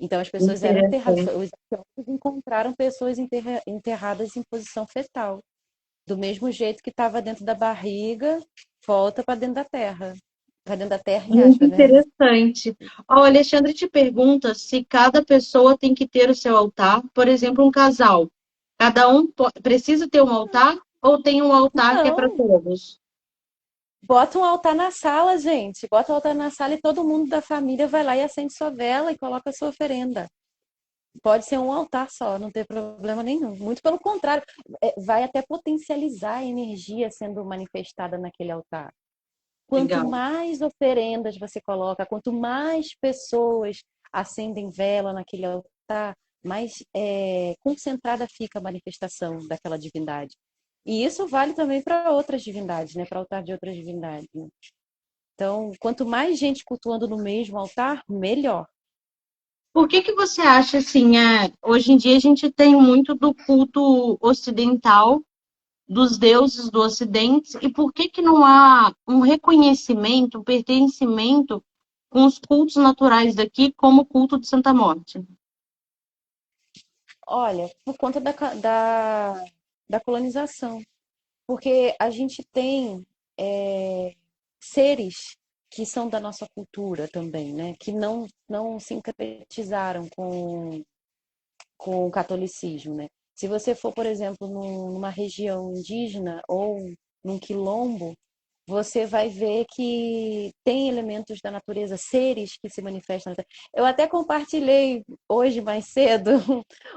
Então as pessoas eram enterradas, Interessante. os arqueólogos encontraram pessoas enterradas em posição fetal. Do mesmo jeito que estava dentro da barriga, volta para dentro da terra. Para dentro da terra, em Muito aspas, né? interessante. Ó, o Alexandre te pergunta se cada pessoa tem que ter o seu altar. Por exemplo, um casal. Cada um precisa ter um altar ou tem um altar que é para Não, todos? bota um altar na sala, gente. Bota um altar na sala e todo mundo da família vai lá e acende sua vela e coloca sua oferenda. Pode ser um altar só, não tem problema nenhum. Muito pelo contrário, vai até potencializar a energia sendo manifestada naquele altar. Quanto Legal. mais oferendas você coloca, quanto mais pessoas acendem vela naquele altar, mais concentrada fica a manifestação daquela divindade. E isso vale também para outras divindades, né? Para o altar de outras divindades. Né? Então, quanto mais gente cultuando no mesmo altar, melhor. Por que que você acha assim, hoje em dia a gente tem muito do culto ocidental, dos deuses do Ocidente, e por que que não há um reconhecimento, um pertencimento com os cultos naturais daqui, como o culto de Santa Morte? Olha, por conta da colonização. Porque a gente tem seres que são da nossa cultura também, né? Que não sincretizaram com o catolicismo, né? Se você for, por exemplo, numa região indígena ou num quilombo, você vai ver que tem elementos da natureza, seres que se manifestam. Eu até compartilhei hoje mais cedo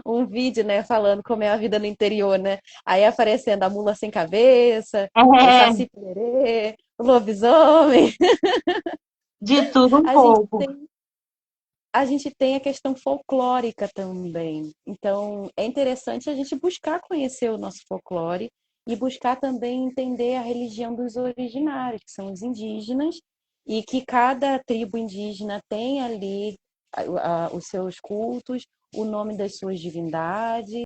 um vídeo, né, falando como é a vida no interior, né? Aí aparecendo a mula sem cabeça, o É, saci-pererê, o lobisomem. de tudo um A gente pouco. tem a gente tem a questão folclórica também. Então, é interessante a gente buscar conhecer o nosso folclore e buscar também entender a religião dos originários, que são os indígenas, e que cada tribo indígena tem ali os seus cultos, o nome das suas divindades.